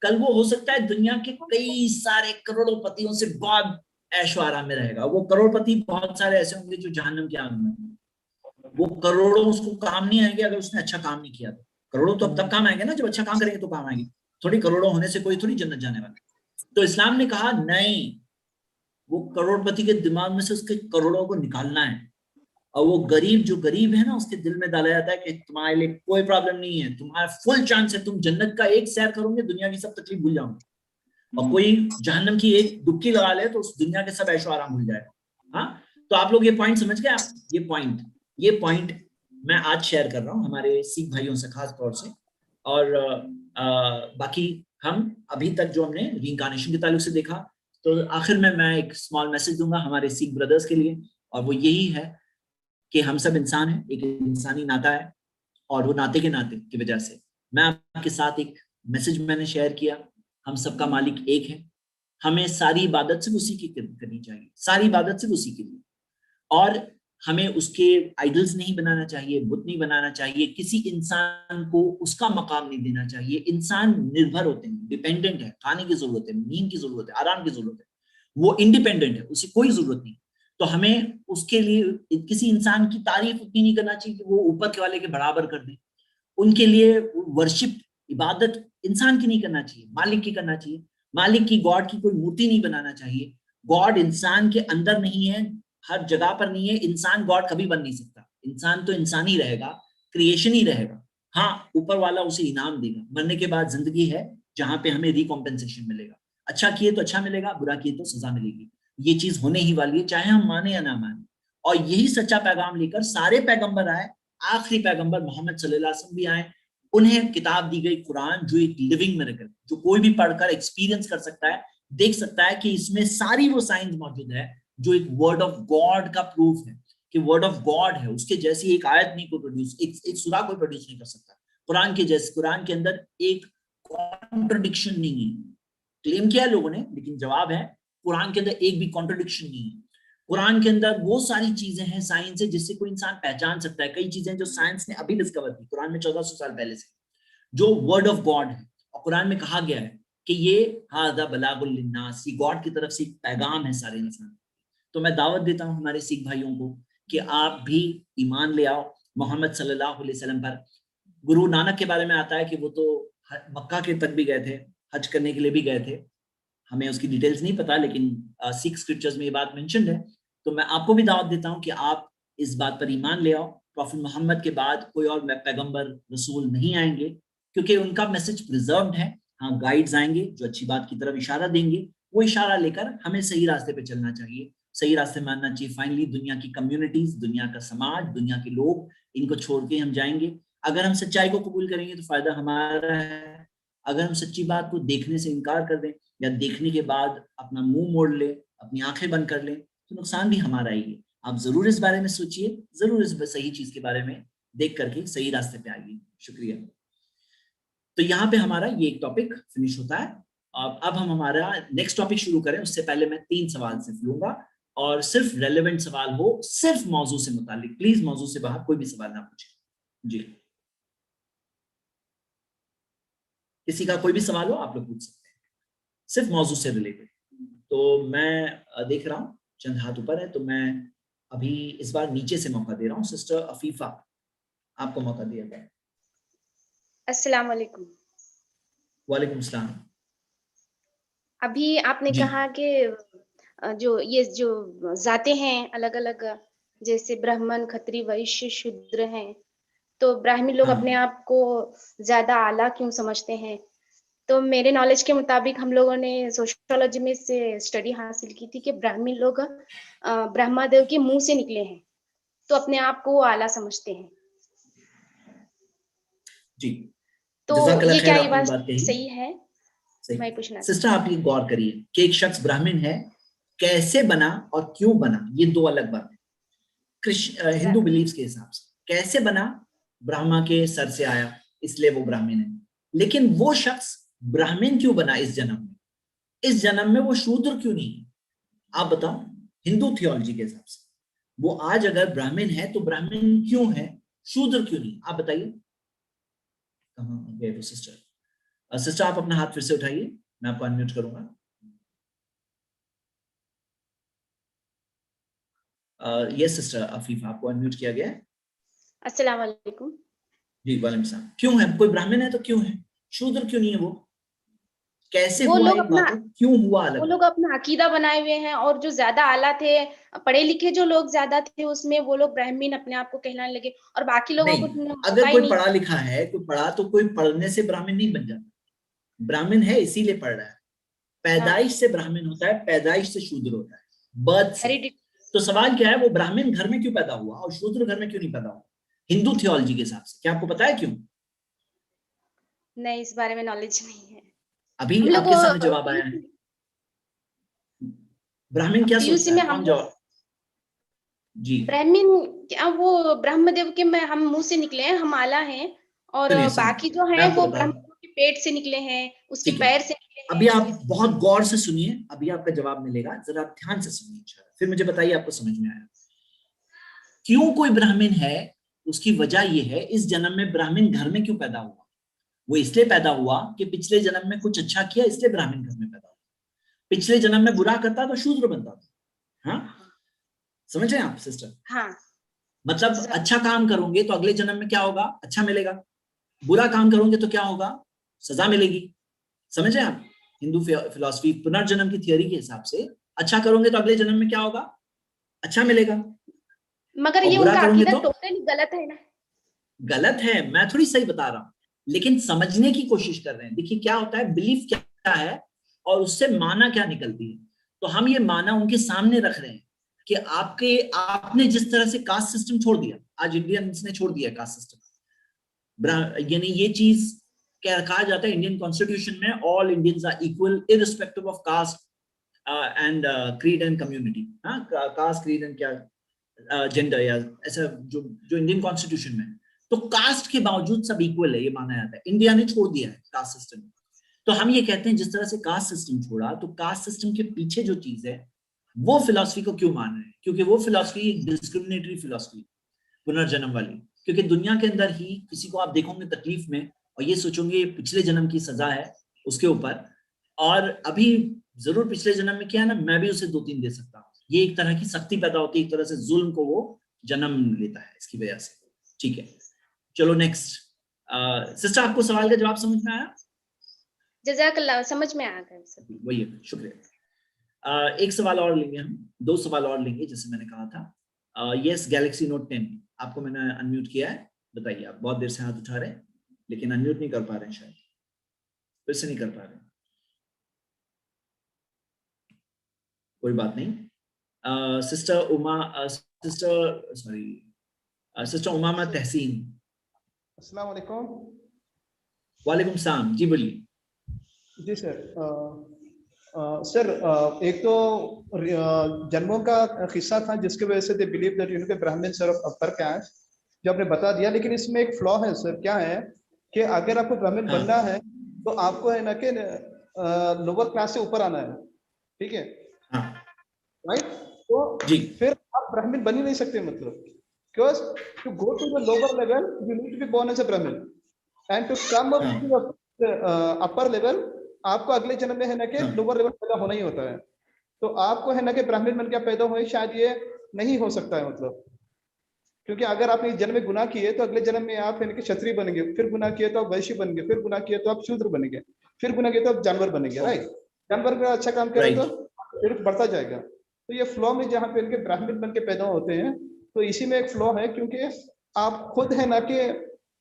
कल वो हो सकता है दुनिया के कई सारे करोड़पतियों से बहुत ऐशो आराम में रहेगा, वो करोड़पति बहुत सारे ऐसे होंगे जो जहन्नम के आग में, वो करोड़ों उसको काम नहीं आएंगे अगर उसने अच्छा काम नहीं किया। तो करोड़ों तो अब तब काम आएंगे ना जब अच्छा काम करेंगे तो काम आएंगे, थोड़ी करोड़ों होने से कोई थोड़ी जन्नत जाने वाला। तो इस्लाम ने कहा नहीं, वो करोड़पति के दिमाग में से उसके करोड़ों को निकालना है, और वो गरीब जो गरीब है ना उसके दिल में डाला जाता है कि तुम्हारे लिए कोई प्रॉब्लम नहीं है, तुम्हारा फुल चांस है, तुम जन्नत का एक सैर करोगे दुनिया की सब तकलीफ भूल जाओगे। और कोई जहन्नम की एक डुबकी लगा ले तो उस दुनिया के सब ऐशो आराम भूल जाएगा। हाँ, तो आप लोग ये पॉइंट समझ गए? आप ये पॉइंट मैं आज शेयर कर रहा हूँ हमारे सिख भाइयों से खास तौर से। और बाकी हम अभी तक जो हमने रीइंकार्नेशन के ताल्लुक से देखा, तो आखिर में मैं एक स्मॉल मैसेज दूंगा हमारे सिख ब्रदर्स के लिए, और वो यही है कि हम सब इंसान हैं, एक इंसानी नाता है, और वो नाते के नाते की वजह से मैं आपके साथ एक मैसेज मैंने शेयर किया, हम सबका मालिक एक है, हमें सारी इबादत सिर्फ उसी की करनी चाहिए, सारी इबादत सिर्फ उसी के लिए, और हमें उसके आइडल्स नहीं बनाना चाहिए, बुत नहीं बनाना चाहिए, किसी इंसान को उसका मकाम नहीं देना चाहिए। इंसान निर्भर होते हैं, डिपेंडेंट है, खाने की जरूरत है, नींद की जरूरत है, आराम की जरूरत है, वो इंडिपेंडेंट है, उसे कोई जरूरत नहीं। तो हमें उसके लिए किसी इंसान की तारीफ उतनी नहीं करना चाहिए कि वो ऊपर के वाले के बराबर कर दे। उनके लिए वर्शिप, इबादत इंसान की नहीं करना चाहिए, मालिक की करना चाहिए। मालिक की, गॉड की कोई मूर्ति नहीं बनाना चाहिए। गॉड इंसान के अंदर नहीं है, हर जगह पर नहीं है। इंसान गॉड कभी बन नहीं सकता, इंसान तो इंसान ही रहेगा, क्रिएशन ही रहेगा। हाँ, ऊपर वाला उसे इनाम देगा, मरने के बाद जिंदगी है जहां पे हमें रिकॉम्पेंसेशन मिलेगा। अच्छा किए तो अच्छा मिलेगा, बुरा किए तो सजा मिलेगी। ये चीज होने ही वाली है, चाहे हम माने या ना माने। और यही सच्चा पैगाम लेकर सारे पैगंबर आए, आखिरी पैगंबर मोहम्मद सल्लल्लाहु अलैहि वसल्लम भी आए। उन्हें किताब दी गई कुरान, जो एक लिविंग मिरेकल, जो कोई भी पढ़कर एक्सपीरियंस कर सकता है, देख सकता है कि इसमें सारी वो साइंस मौजूद है जो एक वर्ड ऑफ गॉड का प्रूफ है कि वर्ड ऑफ गॉड है। उसके जैसी एक आयत नहीं कोई प्रोड्यूस, एक सूरा कोई प्रोड्यूस नहीं कर सकता कुरान के जैसे। कुरान के अंदर एक कॉन्ट्रडिक्शन नहीं है। क्लेम किया है लोगों ने, लेकिन जवाब है कुरान के अंदर एक भी कॉन्ट्रडिक्शन नहीं है। कुरान के अंदर वो सारी चीजें हैं, साइंस है, जिससे कोई इंसान पहचान सकता है। कई चीजें जो साइंस ने अभी डिस्कवर की कुरान में 1400 साल पहले से, जो वर्ड ऑफ गॉड है। और कुरान में कहा गया है कि ये हादा बलागुल लिन्नास, ये गॉड की तरफ से एक पैगाम है सारे इंसान। तो मैं दावत देता हूं हमारे सिख भाइयों को कि आप भी ईमान ले आओ मोहम्मद सल्लल्लाहु अलैहि वसल्लम पर। गुरु नानक के बारे में आता है कि वो तो मक्का के तक भी गए थे, हज करने के लिए भी गए थे। हमें उसकी डिटेल्स नहीं पता, लेकिन सिख स्क्रिप्चर्स में ये बात मेंशन्ड है। तो मैं आपको भी दावत देता हूं कि आप इस बात पर ईमान ले आओ। प्रॉफिट मोहम्मद के बाद कोई और पैगंबर रसूल नहीं आएंगे, क्योंकि उनका मैसेज प्रिजर्व्ड है। हाँ, गाइड्स आएंगे जो अच्छी बात की तरफ इशारा देंगे, वो इशारा लेकर हमें सही रास्ते पे चलना चाहिए, सही रास्ते मानना चाहिए। फाइनली दुनिया की कम्युनिटीज, दुनिया का समाज, दुनिया के लोग, इनको छोड़ के हम जाएंगे। अगर हम सच्चाई को कबूल करेंगे तो फायदा हमारा है। अगर हम सच्ची बात को देखने से इनकार कर दें या देखने के बाद अपना मुंह मोड़ ले, अपनी आंखें बंद कर ले, तो नुकसान भी हमारा ही है। आप जरूर इस बारे में सोचिए, जरूर इस सही चीज के बारे में देख करके सही रास्ते पे आइए। शुक्रिया। तो यहाँ पे हमारा ये एक टॉपिक फिनिश होता है। अब हम हमारा नेक्स्ट टॉपिक शुरू करें उससे पहले मैं 3 सवाल सिर्फ लूंगा, और सिर्फ रेलेवेंट सवाल हो, सिर्फ मौजू से मुतालिक। प्लीज मौजू से बाहर कोई भी सवाल ना पूछे जी। किसी का कोई भी सवाल हो आप लोग पूछ सकते हैं, सिर्फ मौजू से रिलेटेड। तो मैं देख रहा हूँ चंद हाथ ऊपर है, तो मैं अभी इस बार नीचे से मौका दे रहा हूँ। सिस्टर अफीफा, आपको मौका दिया गया। अस्सलाम वालेकुम। वालेकुम सलाम। अभी आपने कहा कि जो जातें हैं अलग अलग, जैसे ब्राह्मण, क्षत्रिय, वैश्य, शूद्र हैं, तो ब्राह्मण लोग अपने आप को ज्यादा आला क्यों समझते हैं? तो मेरे नॉलेज के मुताबिक हम लोगों ने सोशियोलॉजी में से स्टडी हासिल की थी कि ब्राह्मण लोग ब्रह्मादेव के मुंह से निकले हैं, तो अपने आप को वो आला समझते हैं। जी, तो ये क्या ये बात सही है? मैं पूछना सिस्टर आप ये गौर करिए कि एक शख्स ब्राह्मण है, कैसे बना और क्यों बना, ये दो अलग बात है। हिंदू बिलीव्स के हिसाब से कैसे बना, ब्रह्मा के सर से आया इसलिए वो ब्राह्मण है। लेकिन वो शख्स ब्राह्मण क्यों बना इस जन्म में, इस जन्म में वो शूद्र क्यों नहीं है? आप बताओ, हिंदू थियोलॉजी के हिसाब से वो आज अगर ब्राह्मण है तो ब्राह्मण क्यों है, शूद्र क्यों नहीं? आप बताइए। कहाँ गए वो सिस्टर? सिस्टर आप अपना हाथ फिर से उठाइए, मैं आपको अनम्यूट करूंगा। यस सिस्टर अफीफ, आपको अनम्यूट किया गया है। अस्सलाम वालेकुम। जी वालेकुम सलाम। क्यों है, कोई ब्राह्मण है तो क्यों है, शूद्र क्यों नहीं है? वो कैसे वो हुआ, लोग एक अपना बात है, क्यों हुआ अलग वो लोग अपना अकीदा बनाए हुए हैं, और जो ज्यादा आला थे, पढ़े लिखे जो लोग ज्यादा थे, उसमें वो लोग ब्राह्मण अपने आप को कहलाने लगे, और बाकी लोगों को नहीं। मौका अगर ही कोई नहीं। पढ़ा लिखा है, कोई पढ़ा, तो कोई पढ़ने से ब्राह्मण नहीं बन जाता। ब्राह्मण है इसीलिए पढ़ रहा है, पैदाइश से ब्राह्मण होता है, पैदाइश से शूद्र होता है, बर्थ से। तो सवाल क्या है, वो ब्राह्मण घर में क्यों पैदा हुआ और शूद्र घर में क्यों नहीं पैदा हुआ हिंदू थियोलॉजी के हिसाब से? क्या आपको पता है क्यों? नहीं, इस बारे में नॉलेज नहीं है। अभी हम लोग आपके सामने जवाब आया है। ब्राह्मण क्या सोचता पीयूसी में है, कौन हम जवाब? जी ब्राह्मण क्या, वो ब्रह्मदेव के में हम मुंह से निकले हैं, हम आला हैं, और सुनिए बाकी जो मैं है आपको वो बता रहा हूँ। ब्रह्मदेव के पेट से निकले हैं, उसके ठीक है, पैर से निकले अभी हैं। आप बहुत गौर से सुनिए, अभी आपका जवाब मिलेगा, जरा ध्यान से सुनिए, फिर मुझे बताइए आपको समझ में आया क्यों कोई ब्राह्मण है। उसकी वजह यह है, इस जन्म में ब्राह्मण घर में क्यों पैदा हुआ? वो इसलिए पैदा हुआ कि पिछले जन्म में कुछ अच्छा किया, इसलिए ब्राह्मण घर में पैदा हुआ। पिछले जन्म में बुरा करता तो शूद्र बनता था। हाँ, समझ रहे हैं आप सिस्टर? हाँ, मतलब अच्छा काम करोगे तो अगले जन्म में क्या होगा, अच्छा मिलेगा। बुरा काम करोगे तो क्या होगा, सजा मिलेगी। समझ रहे हैं आप? हिंदू फिलॉसफी पुनर्जन्म की थियोरी के हिसाब से अच्छा करोगे तो अगले जन्म में क्या होगा, अच्छा मिलेगा। मगर और ये बुरा उनका करोगे अकीदा तो टोटली गलत है ना। गलत है, मैं थोड़ी सही बता रहा हूं, लेकिन समझने की कोशिश कर रहे हैं। देखिए क्या होता है, बिलीफ क्या है और उससे माना क्या निकलती है। तो हम ये माना उनके सामने रख रहे हैं कि आपने जिस तरह से कास्ट सिस्टम छोड़ दिया, आज इंडियंस ने छोड़ दिया कास्ट सिस्टम, यानी ये चीज क्या कहा जाता है इंडियन कॉन्स्टिट्यूशन में, all Indians are equal irrespective of caste and creed and community. हाँ, कास्ट क्रीड एंड क्या जेंडर, या ऐसा जो इंडियन कॉन्स्टिट्यूशन में। तो कास्ट के बावजूद सब इक्वल है, ये माना जाता है। इंडिया ने छोड़ दिया है कास्ट सिस्टम। तो हम ये कहते हैं जिस तरह से कास्ट सिस्टम छोड़ा, तो कास्ट सिस्टम के पीछे जो चीज है वो फिलॉसफी को क्यों मान रहे हैं, क्योंकि वो फिलॉसफी एक डिस्क्रिमिनेटरी फिलॉसफी, पुनर्जन्म वाली। क्योंकि दुनिया के अंदर ही किसी को आप देखोगे तकलीफ में और ये सोचोगे ये पिछले जन्म की सजा है उसके ऊपर, और अभी जरूर पिछले जन्म में क्या है ना, मैं भी उसे 2-3 दे सकता हूँ। ये एक तरह की सख्ती पैदा होती है, एक तरह से जुल्म को वो जन्म लेता है इसकी वजह से। ठीक है, चलो नेक्स्ट। सिस्टर आपको सवाल का जवाब समझ में आया? जज़ाकल्लाह, समझ में आ गया सब। वही है, शुक्रिया। एक सवाल और लेंगे हम, 2 सवाल और लेंगे जैसे मैंने कहा था। यस गैलेक्सी नोट 10, आपको मैंने अनम्यूट किया है, बताइए। आप बहुत देर से हाथ उठा रहे हैं लेकिन अनम्यूट नहीं कर पा रहे हैं, शायद फिर से नहीं कर पा रहे हैं, कोई बात नहीं। सिस्टर उमामा तहसीन, अस्सलाम वालेकुम। वालेकुम सलाम, जी बोलिए। जी सर, सर एक तो जन्मों का किस्सा था जिसकी वजह से दे बिलीव दैट उनके ब्राह्मण सर ऑफ अपर कास्ट, जो आपने बता दिया। लेकिन इसमें एक फ्लॉ है सर, क्या है कि अगर आपको ब्राह्मण बनना है तो आपको है ना कि लोअर क्लास से ऊपर आना है, ठीक है? राइट? तो फिर आप ब्राह्मण बन ही नहीं सकते, मतलब because to go to the lower level you need to be born as a Brahmin and to come up to the upper level आपको अगले जन्म में है ना कि लोअर लेवल पैदा होना ही होता है। तो आपको है ना कि ब्राह्मण बन के पैदा हुए, शायद ये नहीं हो सकता है, मतलब क्योंकि अगर आपने इस जन्म में गुनाह किए तो अगले जन्म में आप है ना कि क्षत्रिय बनेंगे, फिर गुनाह किए तो आप वैश्य बनेंगे, फिर गुनाह किए तो आप शूद्र बनेंगे, फिर गुनाह किए तो आप जानवर बनेंगे। राइट? जानवर का अच्छा काम करें तो फिर बढ़ता जाएगा। तो ये फ्लो में जहाँ पे इनके ब्राह्मण बन के पैदा होते हैं, तो इसी में एक फ्लो है, क्योंकि आप खुद है ना कि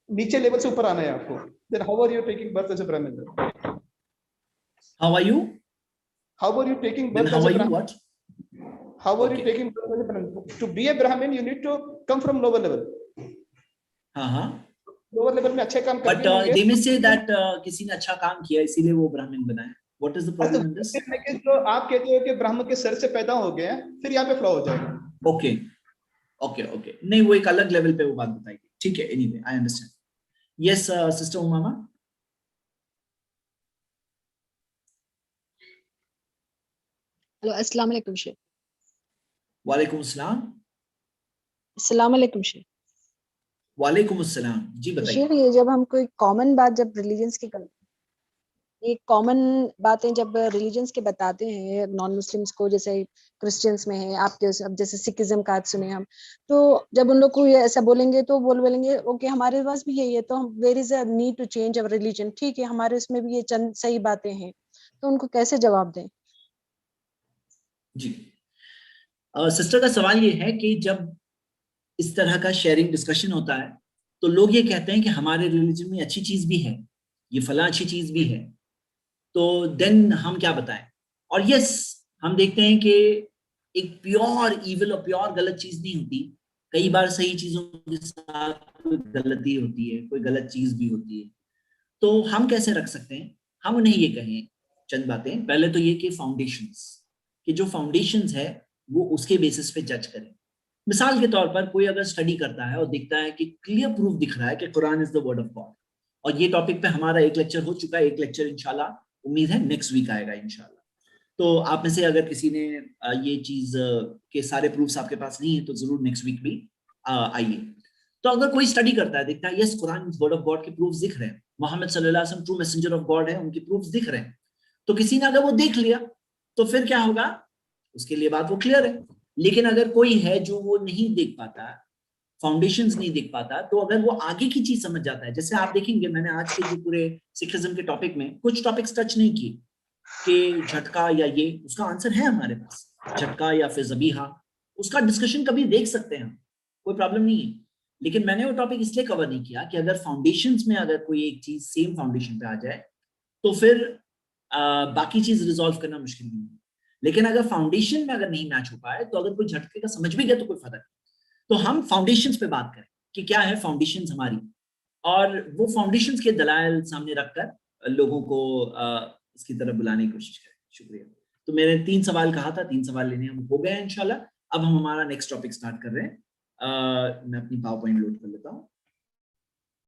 नीचे लेवल से ऊपर आना है आपको। Then how are you taking birth as a Brahmin? How are you? How are you taking birth as a Brahmin? How are you taking birth as a Brahmin? To be a Brahmin, you need to come from lower level. Lower level में अच्छे काम but करते होंगे। दे मे say that किसी ने अच्छा काम किया इसीलिए वो ब्राह्मण बना है। What is the problem in this? जो आप कहते हो कि ब्राह्मण के सर से पैदा हो गए हैं, फिर यहाँ पे फ्लॉ हो जाएगा। ओके ओके ओके, नहीं वो एक अलग लेवल पे वो बात बताएगी, ठीक है। Anyway I understand. Yes sister Umama. Hello, अस्सलाम वालेकुम शेख। वालेकुम अस्सलाम। अस्सलाम वालेकुम शेख। वालेकुम अस्सलाम, जी बताइए। शेख, ये जब हम कोई कॉमन बात जब रिलीजन्स की करते हैं, ये कॉमन बातें जब रिलीजन्स के बताते हैं नॉन मुस्लिम्स को, जैसे क्रिश्चियंस में है, आप जैसे सिखिज्म का आज सुने हम, तो जब उन लोग को ये ऐसा बोलेंगे तो बोलेंगे ओके हमारे पास भी यही है, तो हम where is a need to change our religion, ठीक है हमारे उसमें भी ये चंद सही बातें हैं, तो उनको कैसे जवाब दें? जी सिस्टर का सवाल ये है कि जब इस तरह का शेयरिंग डिस्कशन होता है तो लोग ये कहते हैं कि हमारे रिलीजन में अच्छी चीज भी है, ये फला अच्छी चीज भी है, तो देन हम क्या बताएं? और यस हम देखते हैं कि एक प्योर ईविल और प्योर गलत चीज नहीं होती, कई बार सही चीजों के साथ कोई गलती होती है, कोई गलत चीज भी होती है। तो हम कैसे रख सकते हैं? हम उन्हें ये कहें चंद बातें। पहले तो ये कि फाउंडेशंस, कि जो फाउंडेशंस है वो उसके बेसिस पे जज करें। मिसाल के तौर पर कोई अगर स्टडी करता है और देखता है कि क्लियर प्रूफ दिख रहा है कि Quran is the word of God, और ये टॉपिक पे हमारा एक लेक्चर हो चुका है, एक लेक्चर इंशाल्लाह उम्मीद है नेक्स्ट वीक आएगा इंशाल्लाह। तो आप में से अगर किसी ने ये चीज के सारे प्रूफ्स आपके पास नहीं है तो जरूर नेक्स्ट वीक भी आइए। तो अगर कोई स्टडी करता है, देखता है yes Quran word of God के प्रूफ्स दिख रहे हैं, मोहम्मद सल्लल्लाहु अलैहि वसल्लम ट्रू मैसेंजर ऑफ गॉड है, उनके प्रूफ्स दिख रहे हैं, तो किसी ने अगर वो देख लिया तो फिर क्या होगा, उसके लिए बात वो क्लियर है। लेकिन अगर कोई है जो वो नहीं देख पाता, फाउंडेशंस नहीं देख पाता, तो अगर वो आगे की चीज समझ जाता है, जैसे आप देखेंगे मैंने आज के जो पूरे सिखिज्म के टॉपिक में कुछ टॉपिक्स टच नहीं किए कि झटका या ये, उसका आंसर है हमारे पास, झटका या फिर ज़बीहा, उसका डिस्कशन कभी देख सकते हैं हम, कोई प्रॉब्लम नहीं है। लेकिन मैंने वो टॉपिक इसलिए कवर नहीं किया कि अगर फाउंडेशंस में अगर कोई एक चीज सेम फाउंडेशन पे आ जाए तो फिर बाकी चीज रिजॉल्व करना मुश्किल नहीं है। लेकिन अगर फाउंडेशन में अगर नहीं मैच हो पाए तो अगर कोई झटके का समझ भी गया तो कोई फायदा नहीं। तो हम फाउंडेशंस पे बात करें कि क्या है फाउंडेशंस हमारी, और वो फाउंडेशंस के दलाइल सामने रखकर लोगों को इसकी तरफ बुलाने की कोशिश करें। शुक्रिया। तो मैंने 3 सवाल कहा था, 3 सवाल लेने हम हो गए इंशाल्लाह। अब हम हमारा नेक्स्ट टॉपिक स्टार्ट कर रहे हैं। मैं अपनी पावर पॉइंट लोड कर लेता हूँ।